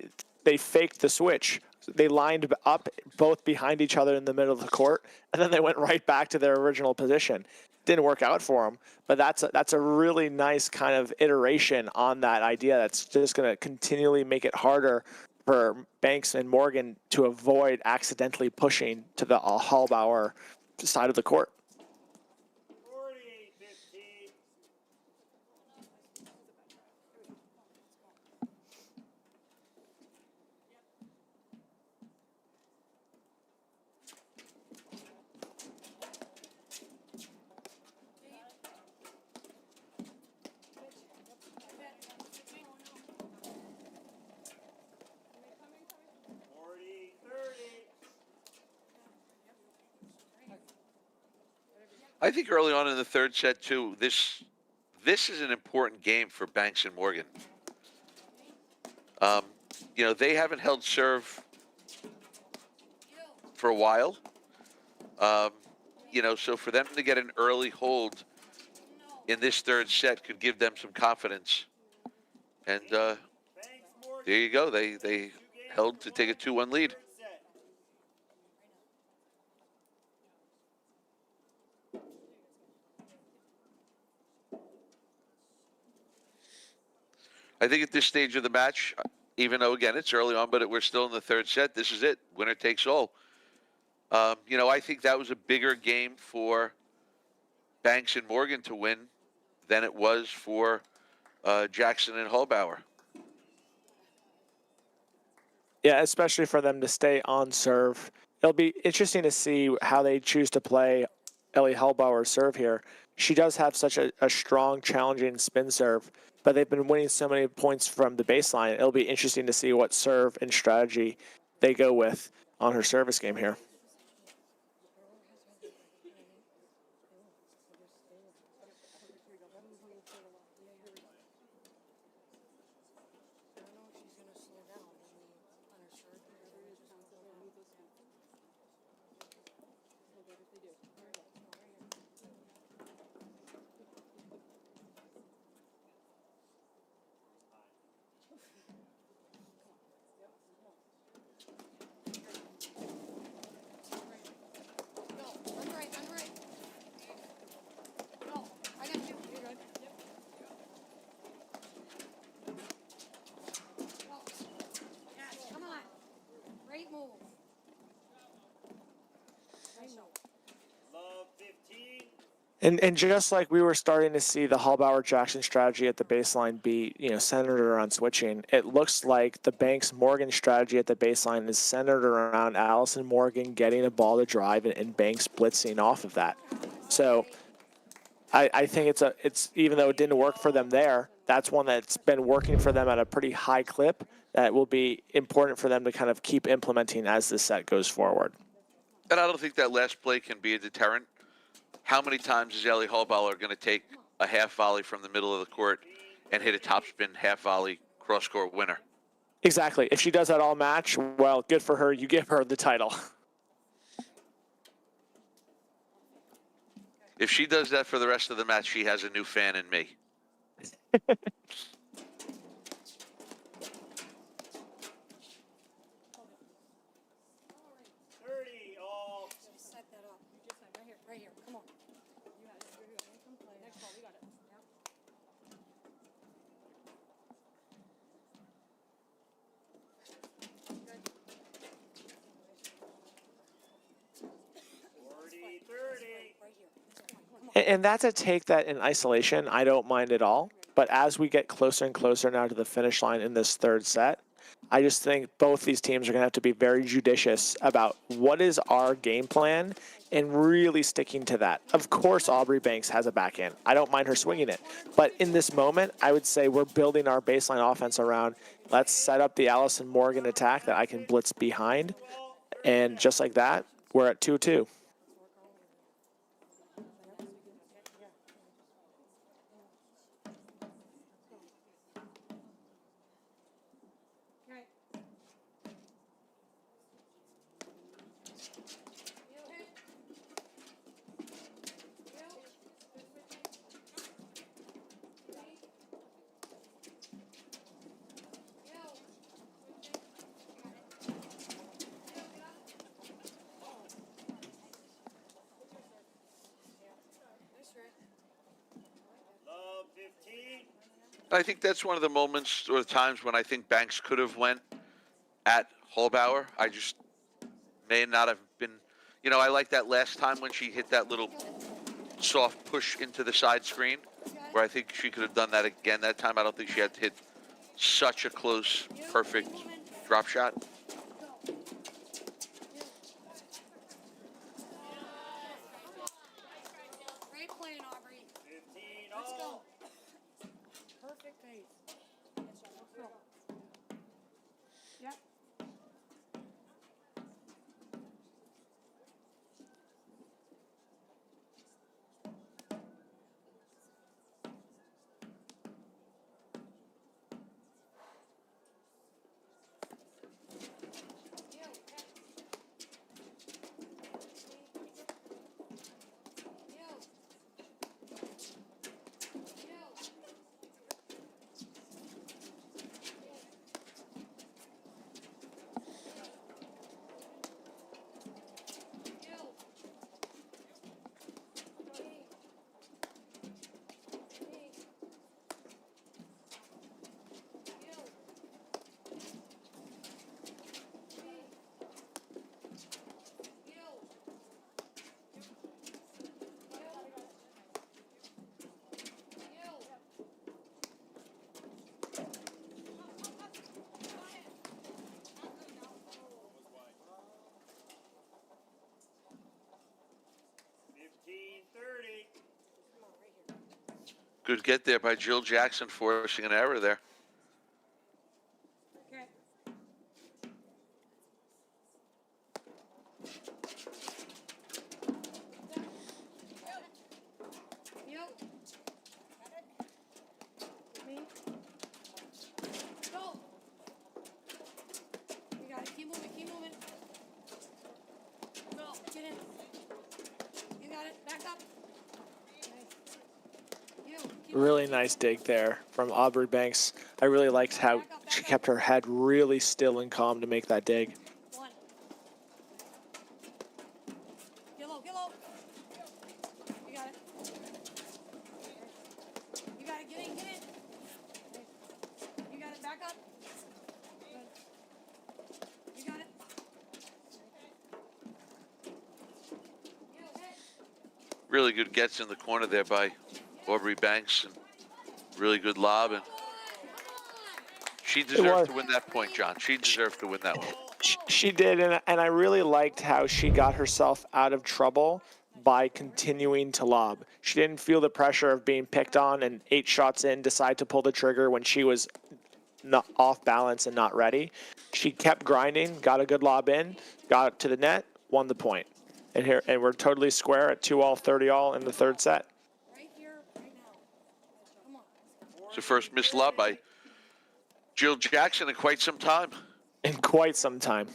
faked the switch. They lined up both behind each other in the middle of the court, and then they went right back to their original position. Didn't work out for them, but that's a really nice kind of iteration on that idea that's just going to continually make it harder for Banks and Morgan to avoid accidentally pushing to the Halbauer side of the court. 40-15. I think early on in the third set, too, this is an important game for Banks and Morgan. You know, they haven't held serve for a while. You know, so for them to get an early hold in this third set could give them some confidence. And There you go. They held to take a 2-1 lead. Third set. I think at this stage of the match, even though, again, it's early on, but we're still in the third set, this is it. Winner takes all. I think that was a bigger game for Banks and Morgan to win than it was for Jackson and Halbauer. Yeah, especially for them to stay on serve. It'll be interesting to see how they choose to play Ellie Halbauer's serve here. She does have such a strong, challenging spin serve, but they've been winning so many points from the baseline. It'll be interesting to see what serve and strategy they go with on her service game here. Love 15. And just like we were starting to see the Halbauer-Jackson strategy at the baseline be, centered around switching, it looks like the Banks-Morgan strategy at the baseline is centered around Allison Morgan getting a ball to drive and Banks blitzing off of that. So I think it's even though it didn't work for them there, that's one that's been working for them at a pretty high clip that will be important for them to kind of keep implementing as the set goes forward. And I don't think that last play can be a deterrent. How many times is Ellie Halbauer going to take a half volley from the middle of the court and hit a topspin half volley cross-court winner? Exactly. If she does that all match, well, good for her. You give her the title. If she does that for the rest of the match, she has a new fan in me. 30 all. Set that up. Right here. Come on. Next ball, we got it. Forty, 30. And that's a take that in isolation I don't mind at all. But as we get closer and closer now to the finish line in this third set, I just think both these teams are going to have to be very judicious about what is our game plan and really sticking to that. Of course, Aubrey Banks has a backhand. I don't mind her swinging it. But in this moment, I would say we're building our baseline offense around let's set up the Allison Morgan attack that I can blitz behind. And just like that, we're at 2-2. Love 15. I think that's one of the moments or the times when I think Banks could have went at Halbauer. I just may not have been, I like that last time when she hit that little soft push into the side screen where I think she could have done that again that time. I don't think she had to hit such a close, perfect drop shot. Great playing, Aubrey. 15 Let's go. all. Perfect pace. Let's go. Yep. Good get there by Jill Jackson, forcing an error there. Okay. You. Me. Go. You got it. Keep moving. Keep moving. Go. Get in. You got it. Back up. You. Keep Really nice dig there from Aubrey Banks. I really liked how she kept her head really still and calm to make that dig. one. Get low. Get low. You got it. You got it. Get in. Get in. You got it. Back up. Good. You got it. Really good gets in the corner there by Aubrey Banks, and really good lob. And she deserved to win that point, John. She deserved to win that one. She did, and I really liked how she got herself out of trouble by continuing to lob. She didn't feel the pressure of being picked on and 8 shots in, decide to pull the trigger when she was not off balance and not ready. She kept grinding, got a good lob in, got to the net, won the point. And we're totally square at 2-all, 30-all in the third set. Right here, right now. Come on. It's the first missed lob by Jill Jackson in quite some time. In quite some time.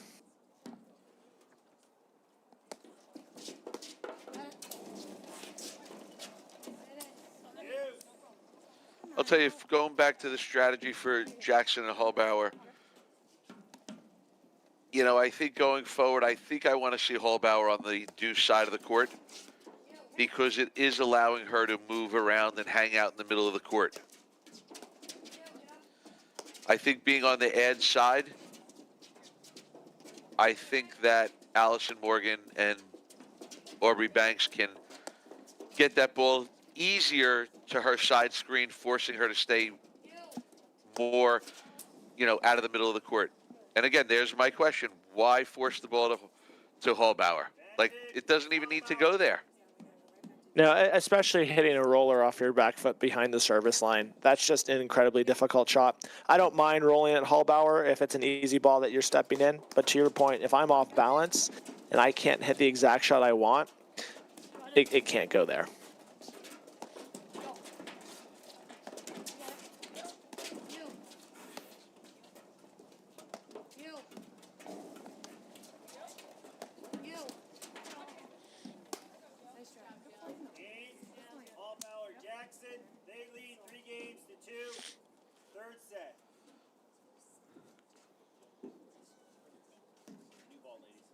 I'll tell you, going back to the strategy for Jackson and Halbauer, you know, I think going forward, I think I want to see Halbauer on the deuce side of the court, because it is allowing her to move around and hang out in the middle of the court. I think being on the ad side, I think that Allison Morgan and Aubrey Banks can get that ball easier to her side screen, forcing her to stay more, you know, out of the middle of the court. And again, there's my question. Why force the ball to Halbauer? Like, it doesn't even need to go there. No, especially hitting a roller off your back foot behind the service line. That's just an incredibly difficult shot. I don't mind rolling at Halbauer if it's an easy ball that you're stepping in. But to your point, if I'm off balance and I can't hit the exact shot I want, it can't go there. Halbauer Jackson, they lead 3 games to 2. Third set. New ball, ladies.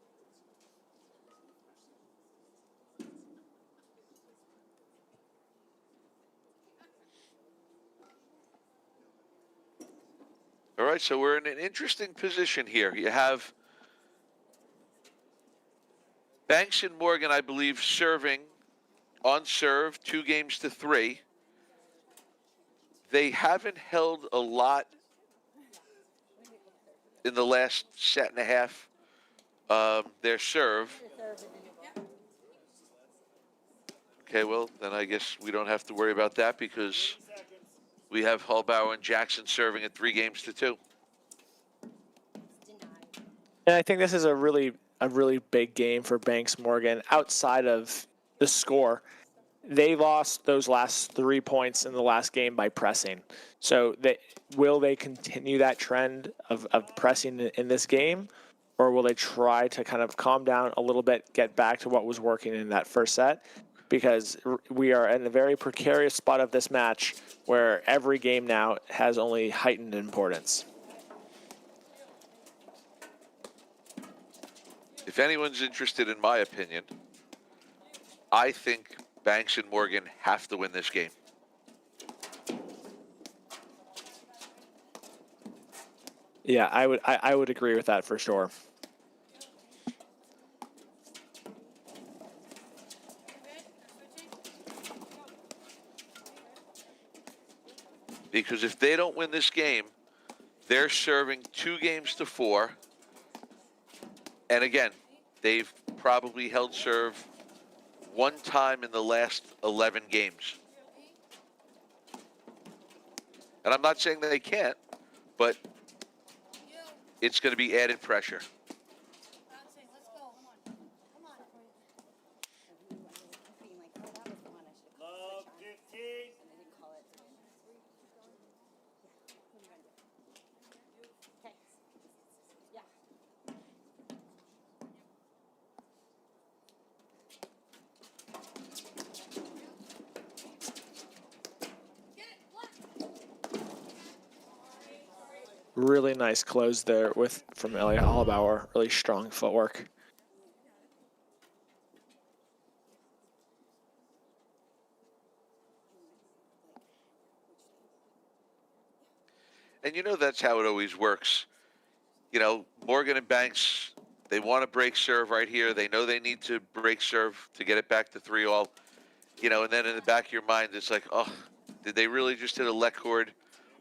All right, so we're in an interesting position here. You have Banks and Morgan, I believe, serving on serve 2 games to 3. They haven't held a lot in the last set and a half. Their serve. Okay, well, then I guess we don't have to worry about that, because we have Halbauer and Jackson serving at 3 games to 2. And I think this is a really big game for Banks Morgan outside of the score. They lost those last 3 points in the last game by pressing. So will they continue that trend of pressing in this game, or will they try to kind of calm down a little bit, get back to what was working in that first set? Because we are in a very precarious spot of this match where every game now has only heightened importance. If anyone's interested in my opinion, I think Banks and Morgan have to win this game. Yeah, I would agree with that for sure. Because if they don't win this game, they're serving 2 games to 4. And again, they've probably held serve 1 time in the last 11 games. And I'm not saying that they can't, but it's going to be added pressure. Love 15. Really nice close there from Elliot Halbauer. Really strong footwork. And you know that's how it always works. You know, Morgan and Banks, they want to break serve right here. They know they need to break serve to get it back to 3-all. You know, and then in the back of your mind, it's like, oh, did they really just hit a let cord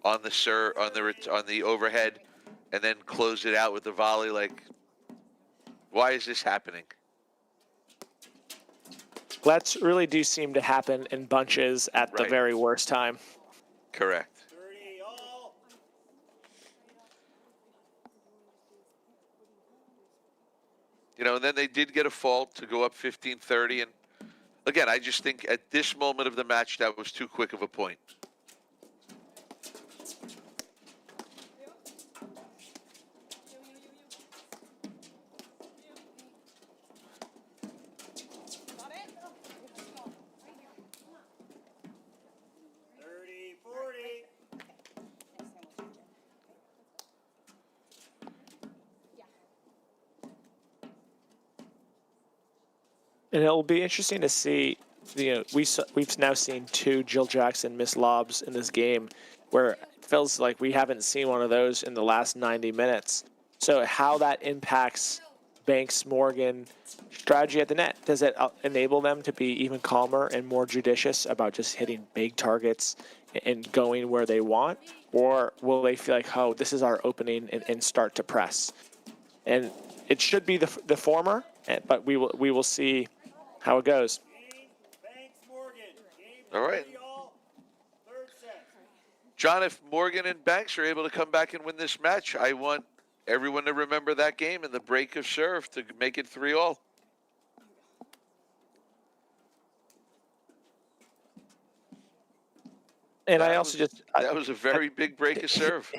on the overhead, and then close it out with the volley? Like, why is this happening? Lets really do seem to happen in bunches at the Right. very worst time. Correct. 30 all. You know, and then they did get a fault to go up 15-30, and again, I just think at this moment of the match, that was too quick of a point. And it'll be interesting to see. You know, we've now seen 2 Jill Jackson missed lobs in this game, where it feels like we haven't seen one of those in the last 90 minutes. So how that impacts Banks Morgan strategy at the net? Does it enable them to be even calmer and more judicious about just hitting big targets and going where they want, or will they feel like, oh, this is our opening and start to press? And it should be the former, but we will see how it goes. Banks Morgan. All right. 30 all. Third set. John, if Morgan and Banks are able to come back and win this match, I want everyone to remember that game and the break of serve to make it 3-all. And that I also that was a very big break of serve.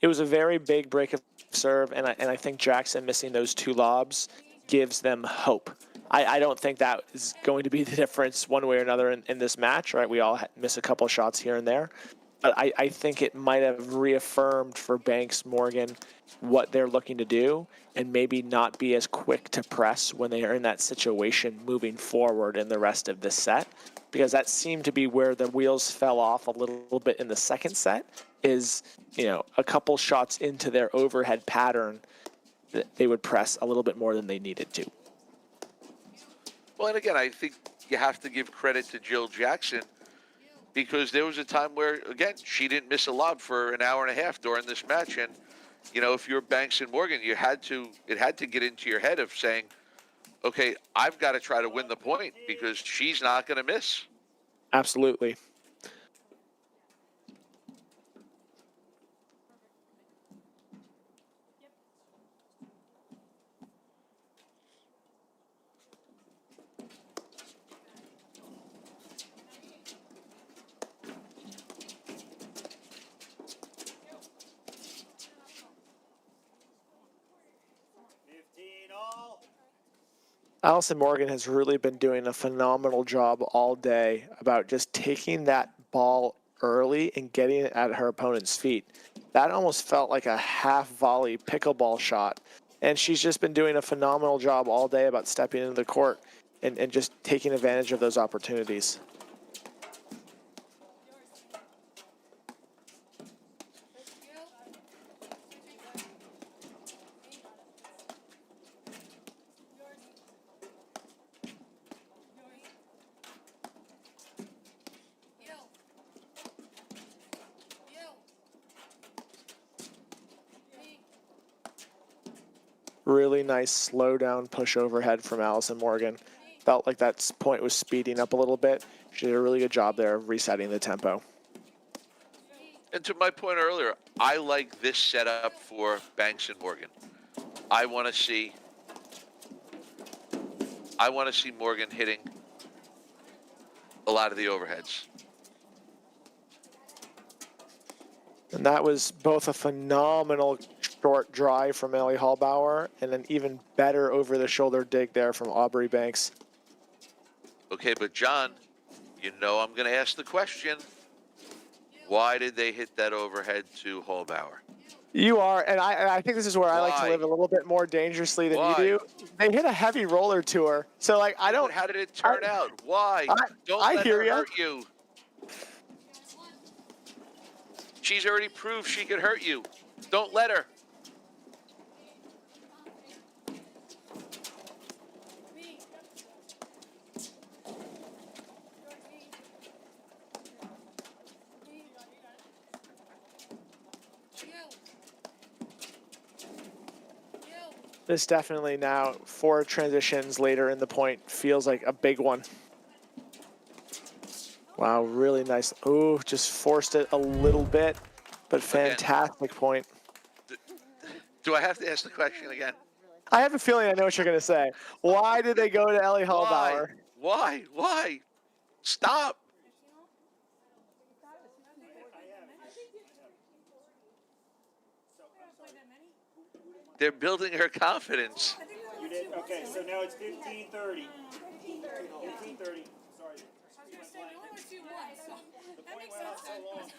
It was a very big break of serve, and I think Jackson missing those 2 lobs gives them hope. I don't think that is going to be the difference one way or another in this match, right? We all miss a couple of shots here and there. But I think it might have reaffirmed for Banks Morgan what they're looking to do, and maybe not be as quick to press when they are in that situation moving forward in the rest of the set, because that seemed to be where the wheels fell off a little bit in the second set. Is, you know, a couple shots into their overhead pattern, they would press a little bit more than they needed to. Well, and again, I think you have to give credit to Jill Jackson, because there was a time where, again, she didn't miss a lob for an hour and a half during this match. And, you know, if you're Banks and Morgan, it had to get into your head of saying, okay, I've got to try to win the point because she's not going to miss. Absolutely. Allison Morgan has really been doing a phenomenal job all day about just taking that ball early and getting it at her opponent's feet. That almost felt like a half volley pickleball shot. And she's just been doing a phenomenal job all day about stepping into the court and just taking advantage of those opportunities. Really nice slow down push overhead from Allison Morgan. Felt like that point was speeding up a little bit. She did a really good job there of resetting the tempo. And to my point earlier, I like this setup for Banks and Morgan. I want to see Morgan hitting a lot of the overheads. And that was both a phenomenal short drive from Ellie Halbauer and an even better over-the-shoulder dig there from Aubrey Banks. Okay, but John, you know I'm going to ask the question. Why did they hit that overhead to Halbauer? You are, and I think this is where I like to Why? live a little bit more dangerously than Why? you do. They hit a heavy roller to her. So, like, I don't... But how did it turn out? Why? Don't I let hear her ya. hurt you. She's already proved she can hurt you. Don't let her. This definitely now, 4 transitions later in the point, feels like a big one. Wow, really nice. Ooh, just forced it a little bit, but fantastic point. Do I have to ask the question again? I have a feeling I know what you're going to say. Why did they go to Ellie Halbauer? Why? Why? Stop. They're building her confidence. You did? Okay, so now it's 15-30. 15-30. Sorry. The point went out so long.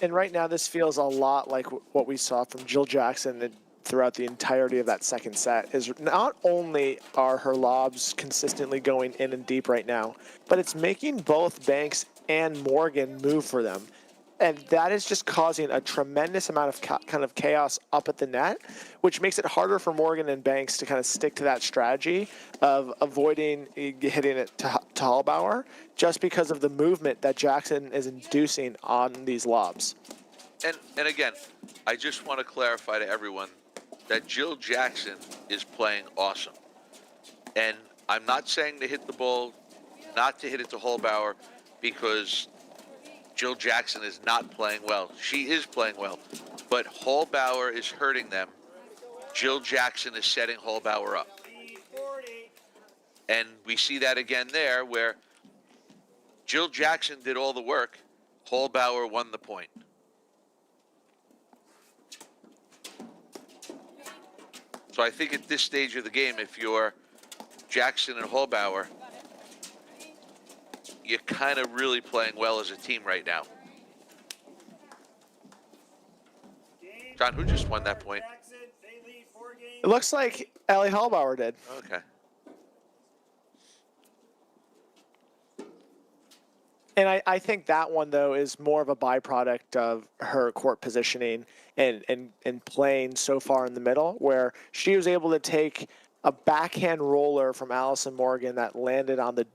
And right now, this feels a lot like what we saw from Jill Jackson throughout the entirety of that second set. Is not only are her lobs consistently going in and deep right now, but it's making both Banks and Morgan move for them. And that is just causing a tremendous amount of kind of chaos up at the net, which makes it harder for Morgan and Banks to kind of stick to that strategy of avoiding hitting it to Halbauer, just because of the movement that Jackson is inducing on these lobs. And again, I just want to clarify to everyone that Jill Jackson is playing awesome. And I'm not saying to hit the ball, not to hit it to Halbauer, because Jill Jackson is not playing well. She is playing well, but Halbauer is hurting them. Jill Jackson is setting Halbauer up. And we see that again there, where Jill Jackson did all the work. Halbauer won the point. So I think at this stage of the game, if you're Jackson and Halbauer, you're kind of really playing well as a team right now. John, who just won that point? It looks like Ellie Halbauer did. Okay. And I think that one, though, is more of a byproduct of her court positioning and playing so far in the middle, where she was able to take a backhand roller from Allison Morgan that landed on the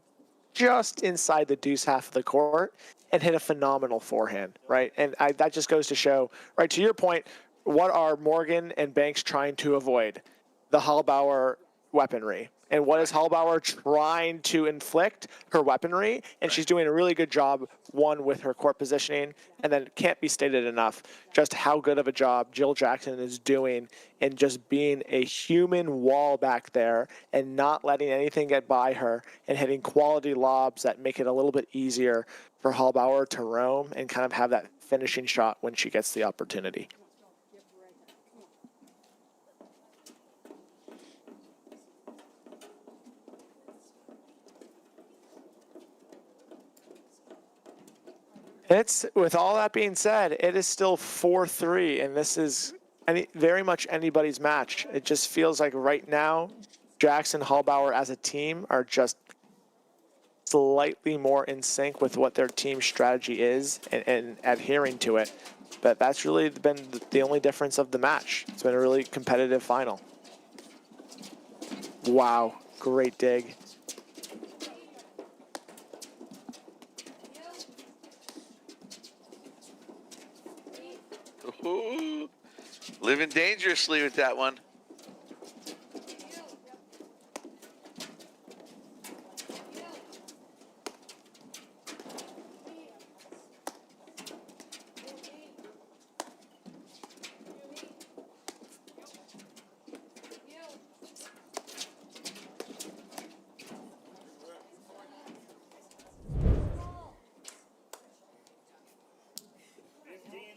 just inside the deuce half of the court and hit a phenomenal forehand, right? And that just goes to show, right, to your point, what are Morgan and Banks trying to avoid? The Halbauer weaponry. And what is Halbauer trying to inflict? Her weaponry. And she's doing a really good job, one, with her court positioning, and then it can't be stated enough just how good of a job Jill Jackson is doing in just being a human wall back there and not letting anything get by her and hitting quality lobs that make it a little bit easier for Halbauer to roam and kind of have that finishing shot when she gets the opportunity. It's, with all that being said, it is still 4-3, and this is very much anybody's match. It just feels like right now, Jackson, Halbauer as a team are just slightly more in sync with what their team strategy is and adhering to it. But that's really been the only difference of the match. It's been a really competitive final. Wow, great dig. Ooh, living dangerously with that one.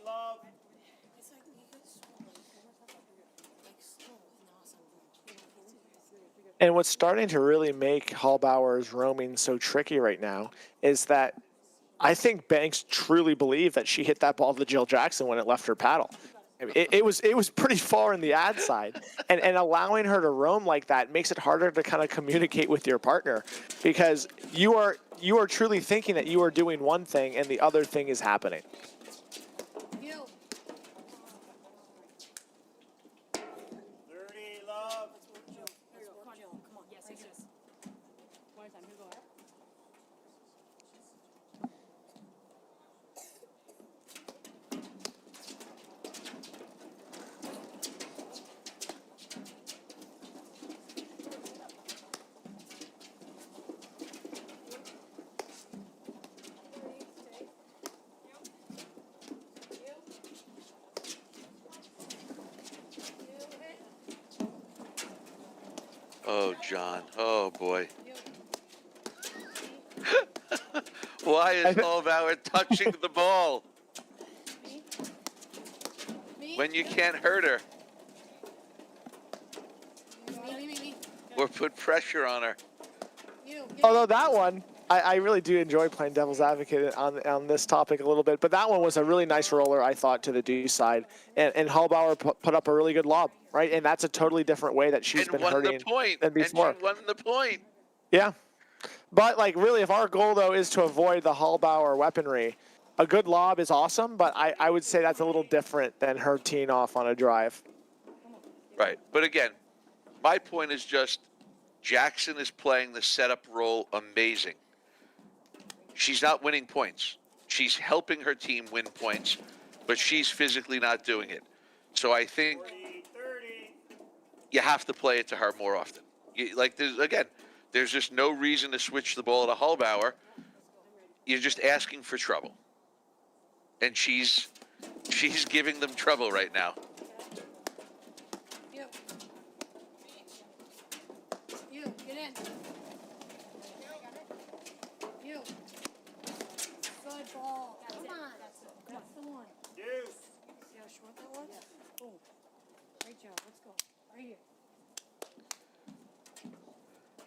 Love. And what's starting to really make Halbauer's roaming so tricky right now is that I think Banks truly believed that she hit that ball to Jill Jackson when it left her paddle. I mean, it was pretty far in the ad side, and allowing her to roam like that makes it harder to kind of communicate with your partner, because you are truly thinking that you are doing one thing and the other thing is happening. Oh, John. Oh, boy. Why is Halbauer touching the ball when you can't hurt her or put pressure on her? Although that one, I really do enjoy playing devil's advocate on this topic a little bit, but that one was a really nice roller, I thought, to the deuce side. And Halbauer put up a really good lob, right? And that's a totally different way that she's been hurting than before. And she won the point. Yeah. But, like, really, if our goal, though, is to avoid the Halbauer weaponry, a good lob is awesome, but I would say that's a little different than her teeing off on a drive. Right. But, again, my point is just Jackson is playing the setup role amazing. She's not winning points. She's helping her team win points, but she's physically not doing it. So I think you have to play it to her more often. There's just no reason to switch the ball to Halbauer. You're just asking for trouble. And she's giving them trouble right now. You, get in. You. Good ball. Come on. That's the one. Deuce. See how short that was? Yeah. Boom. Great job. Let's go. Right here.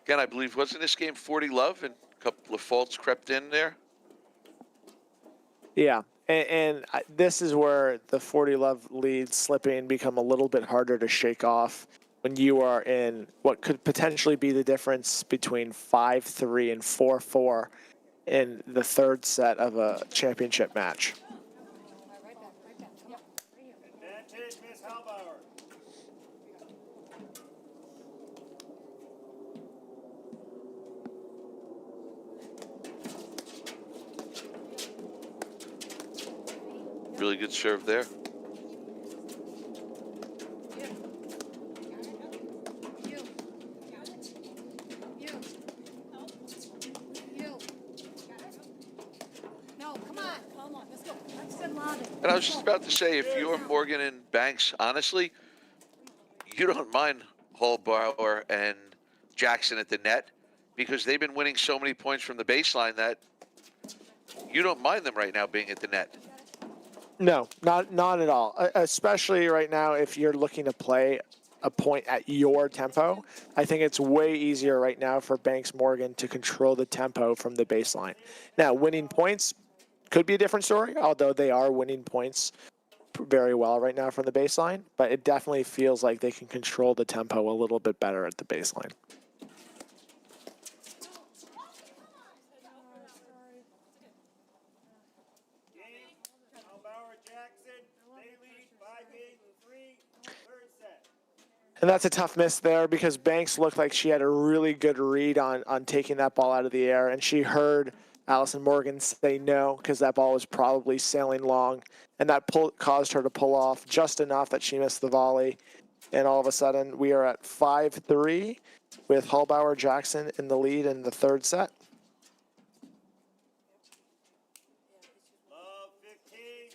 Again, I believe, wasn't this game 40 love and a couple of faults crept in there? Yeah. And this is where the 40 love leads slipping become a little bit harder to shake off when you are in what could potentially be the difference between 5-3 and 4-4 in the third set of a championship match. Right back. Come on. Right here. Advantage, Miss Halbauer. Really good serve there. No, come on. Let's go. That's good lobbing. And I was just about to say, if you're Morgan and Banks, honestly, you don't mind Halbauer and Jackson at the net because they've been winning so many points from the baseline that you don't mind them right now being at the net. No, not at all. Especially right now, if you're looking to play a point at your tempo, I think it's way easier right now for Banks Morgan to control the tempo from the baseline. Now, winning points could be a different story, although they are winning points very well right now from the baseline, but it definitely feels like they can control the tempo a little bit better at the baseline. And that's a tough miss there because Banks looked like she had a really good read on taking that ball out of the air, and she heard Allison Morgan say no because that ball was probably sailing long, and that caused her to pull off just enough that she missed the volley. And all of a sudden, we are at 5-3 with Halbauer Jackson in the lead in the third set. Love 15.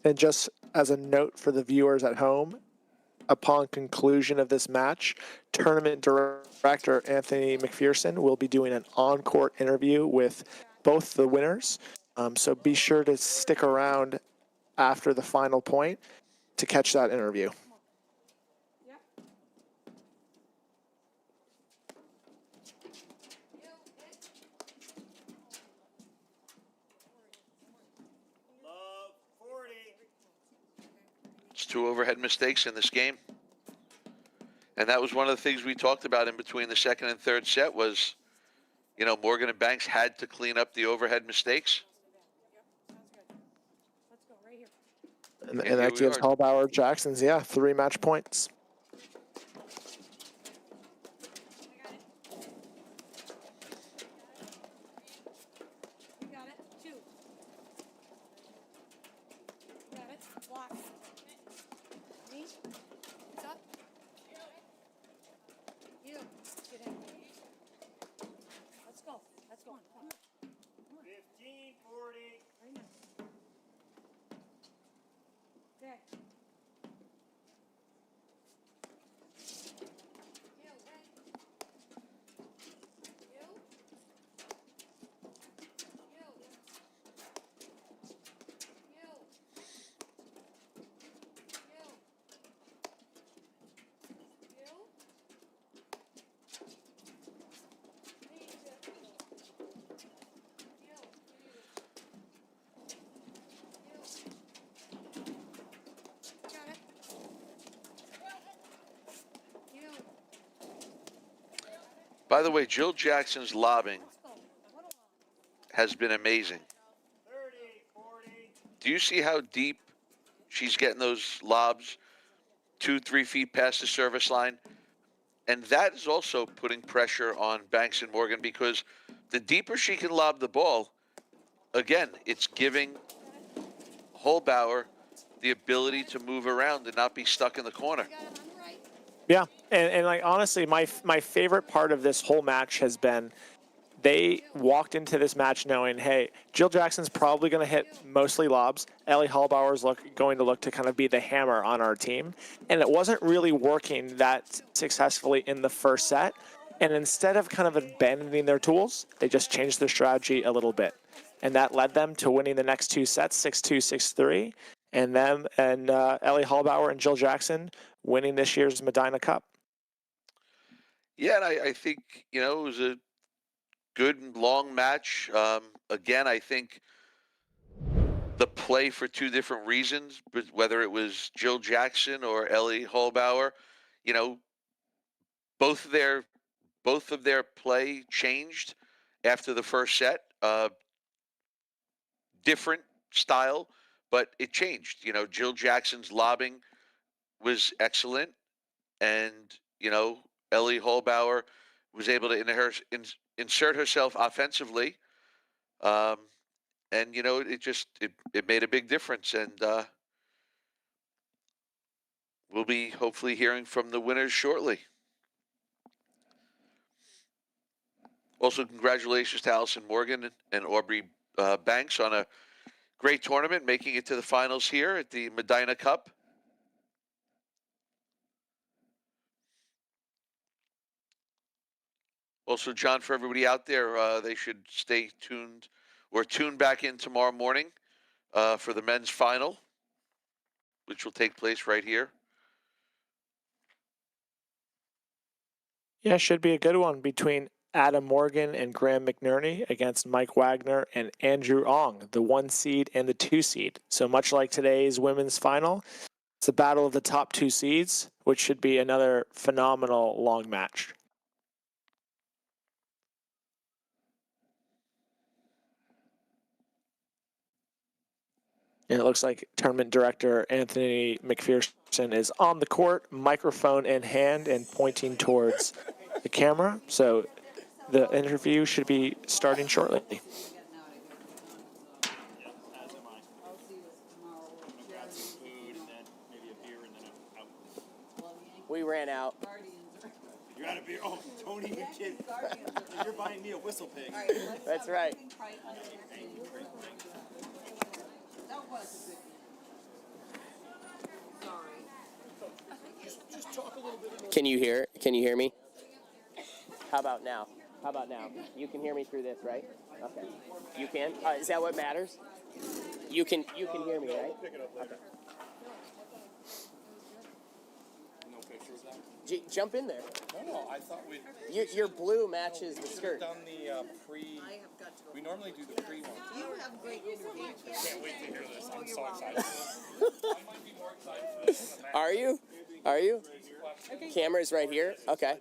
And just as a note for the viewers at home, upon conclusion of this match, tournament director Anthony McPherson will be doing an on-court interview with both the winners. So be sure to stick around after the final point to catch that interview. Love 40. It's 2 overhead mistakes in this game. And that was one of the things we talked about in between the second and third set was, you know, Morgan and Banks had to clean up the overhead mistakes. And here that we gives are. Halbauer Jackson's, 3 match points. You got it. 2. You got it. Block. Me. It's up. You. Get in. Let's go. Let's go. 15, 40. Very nice. Okay. By the way, Jill Jackson's lobbing has been amazing. 30, 40. Do you see how deep she's getting those lobs? 2-3 feet past the service line. And that is also putting pressure on Banks and Morgan because the deeper she can lob the ball, again, it's giving Halbauer the ability to move around and not be stuck in the corner. Yeah, and like honestly, my favorite part of this whole match has been they walked into this match knowing, hey, Jill Jackson's probably going to hit mostly lobs. Ellie Halbauer's going to look to kind of be the hammer on our team. And it wasn't really working that successfully in the first set. And instead of kind of abandoning their tools, they just changed their strategy a little bit. And that led them to winning the next 2 sets, 6-2, 6-3. And them and Ellie Halbauer and Jill Jackson winning this year's Medinah Cup. Yeah, and I think, you know, it was a good and long match. Again, I think the play for 2 different reasons, but whether it was Jill Jackson or Ellie Halbauer, you know, both of their play changed after the first set. Different style, but it changed. You know, Jill Jackson's lobbing was excellent, and you know, Ellie Halbauer was able to insert herself offensively, and you know, it made a big difference. And we'll be hopefully hearing from the winners shortly. Also, congratulations to Allison Morgan and Aubrey Banks on a great tournament, making it to the finals here at the Medinah Cup. Also, John, for everybody out there, they should stay tuned or tune back in tomorrow morning for the men's final, which will take place right here. Yeah, should be a good one between Adam Morgan and Graham McNerney against Mike Wagner and Andrew Ong, the 1 seed and the 2 seed. So much like today's women's final, it's a battle of the top 2 seeds, which should be another phenomenal long match. And it looks like Tournament Director Anthony McPherson is on the court, microphone in hand and pointing towards the camera. So the interview should be starting shortly. As am I. I'm gonna grab some food and then maybe a beer and then I'm out. We ran out. You're out of beer. Oh, don't even kid. You're buying me a whistle pig. That's right. Can you hear me? How about now? You can hear me through this, right? Okay. You can? Is that what matters? You can hear me, right? Okay. No pictures then? Jump in there. No, I thought we'd... Your blue matches the We should have skirt. done the pre... We normally do the pre one. You have great interviews. I can't wait to hear this. I'm so excited. I might be more excited for this than the match. Are you? Camera's right here. Okay.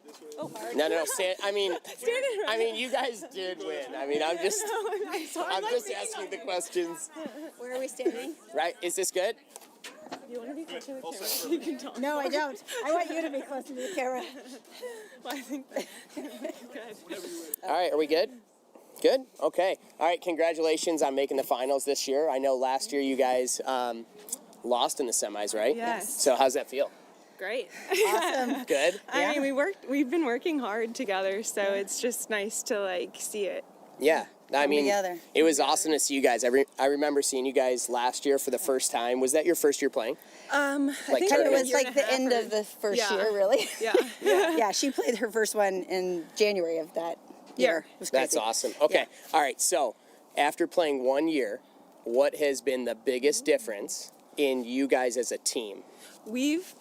No. I mean, you guys did win. I mean, I'm just asking the questions. Where are we standing? Right? Is this good? You want to be close to the camera? You can talk. No, I don't. I want you to be closer to the camera. Well, I think that's good. All right. Are we good? Good? Okay. All right. Congratulations on making the finals this year. I know last year you guys lost in the semis, right? Yes. So how's that feel? Great. Awesome. Good? I mean, we've been working hard together, so it's just nice to see it. Yeah. I mean, together. it was awesome to see you guys. I remember seeing you guys last year for the first time. Was that your first year playing? I think it was like the end of the first year, really. Yeah. Yeah, she played her first one in January of that year. It was crazy. That's awesome. Okay. Yeah. All right. So after playing 1 year, what has been the biggest difference in you guys as a team? We've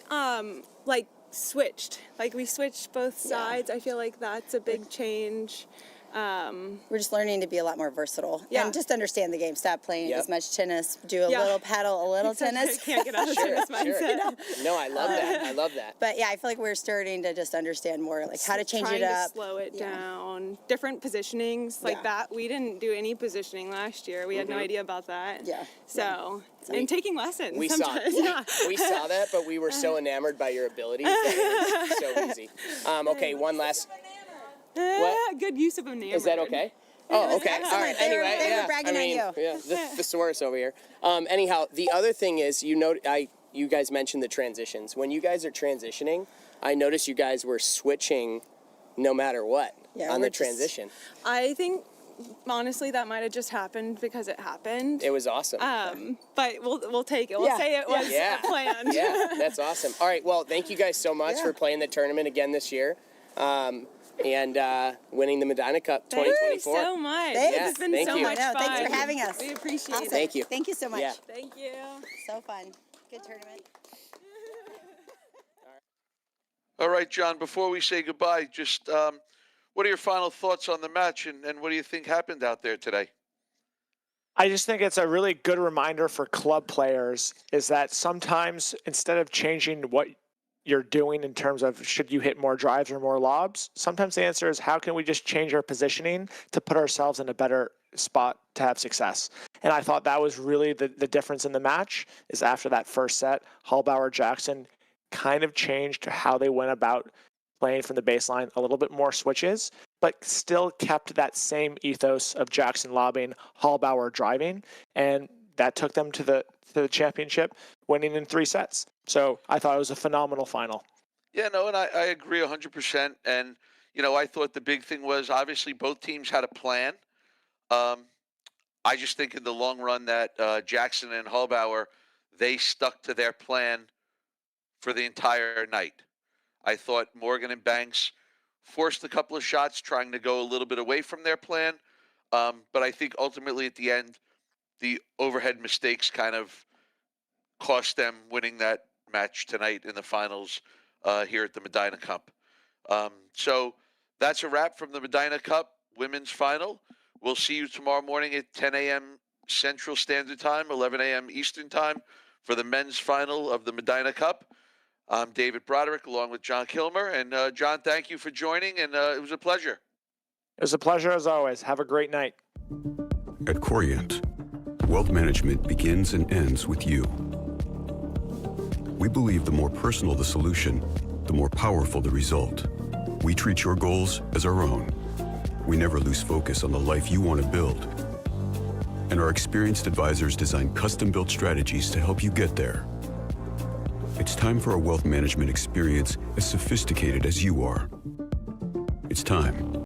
switched. We switched both sides. I feel like that's a big change. We're just learning to be a lot more versatile and just understand the game. Stop playing as much tennis. Do a little paddle, a little tennis. I can't get out of tennis mindset. No, I love that. I love that. But yeah, I feel like we're starting to just understand more, how to change it up. To slow it down. Different positionings that. We didn't do any positioning last year. We had no idea about that. Yeah. So, and taking lessons. We sometimes. We saw that, but we were so enamored by your abilities that it was so easy. Okay, one last. What? Good use of enamored. Is that okay? Oh, okay. All right. They were Anyway, bragging on you. Yeah, the thesaurus over here. Anyhow, the other thing is, you guys mentioned the transitions. When you guys are transitioning, I noticed you guys were switching no matter what on the transition. I think, honestly, that might have just happened because it happened. It was awesome. But we'll take it. We'll say it was planned. Yeah, that's awesome. All right, well, thank you guys so much for playing the tournament again this year. And winning the Medinah Cup 2024. Thanks so much. Thanks. It's been so much fun. Thanks for having us. We appreciate Awesome. it. Thank you. Thank you so much. Yeah. Thank you. So fun. Good tournament. All right, John, before we say goodbye, just what are your final thoughts on the match and what do you think happened out there today? I just think it's a really good reminder for club players is that sometimes instead of changing what you're doing in terms of should you hit more drives or more lobs, sometimes the answer is how can we just change our positioning to put ourselves in a better spot to have success. And I thought that was really the difference in the match is after that first set, Halbauer Jackson kind of changed how they went about playing from the baseline, a little bit more switches, but still kept that same ethos of Jackson lobbing, Halbauer driving, and that took them to the championship, winning in 3 sets. So I thought it was a phenomenal final. Yeah, no, and I agree 100%. And, I thought the big thing was obviously both teams had a plan. I just think in the long run that Jackson and Halbauer, they stuck to their plan for the entire night. I thought Morgan and Banks forced a couple of shots trying to go a little bit away from their plan. But I think ultimately at the end, the overhead mistakes kind of cost them winning that match tonight in the finals here at the Medinah Cup. So that's a wrap from the Medinah Cup Women's Final. We'll see you tomorrow morning at 10 a.m. Central Standard Time, 11 a.m. Eastern Time for the men's final of the Medinah Cup. I'm David Broderick along with John Kilmer. And John, thank you for joining, and it was a pleasure. It was a pleasure as always. Have a great night. At Corient, Wealth management begins and ends with you. We believe the more personal the solution, the more powerful the result. We treat your goals as our own. We never lose focus on the life you want to build. And our experienced advisors design custom-built strategies to help you get there. It's time for a wealth management experience as sophisticated as you are. It's time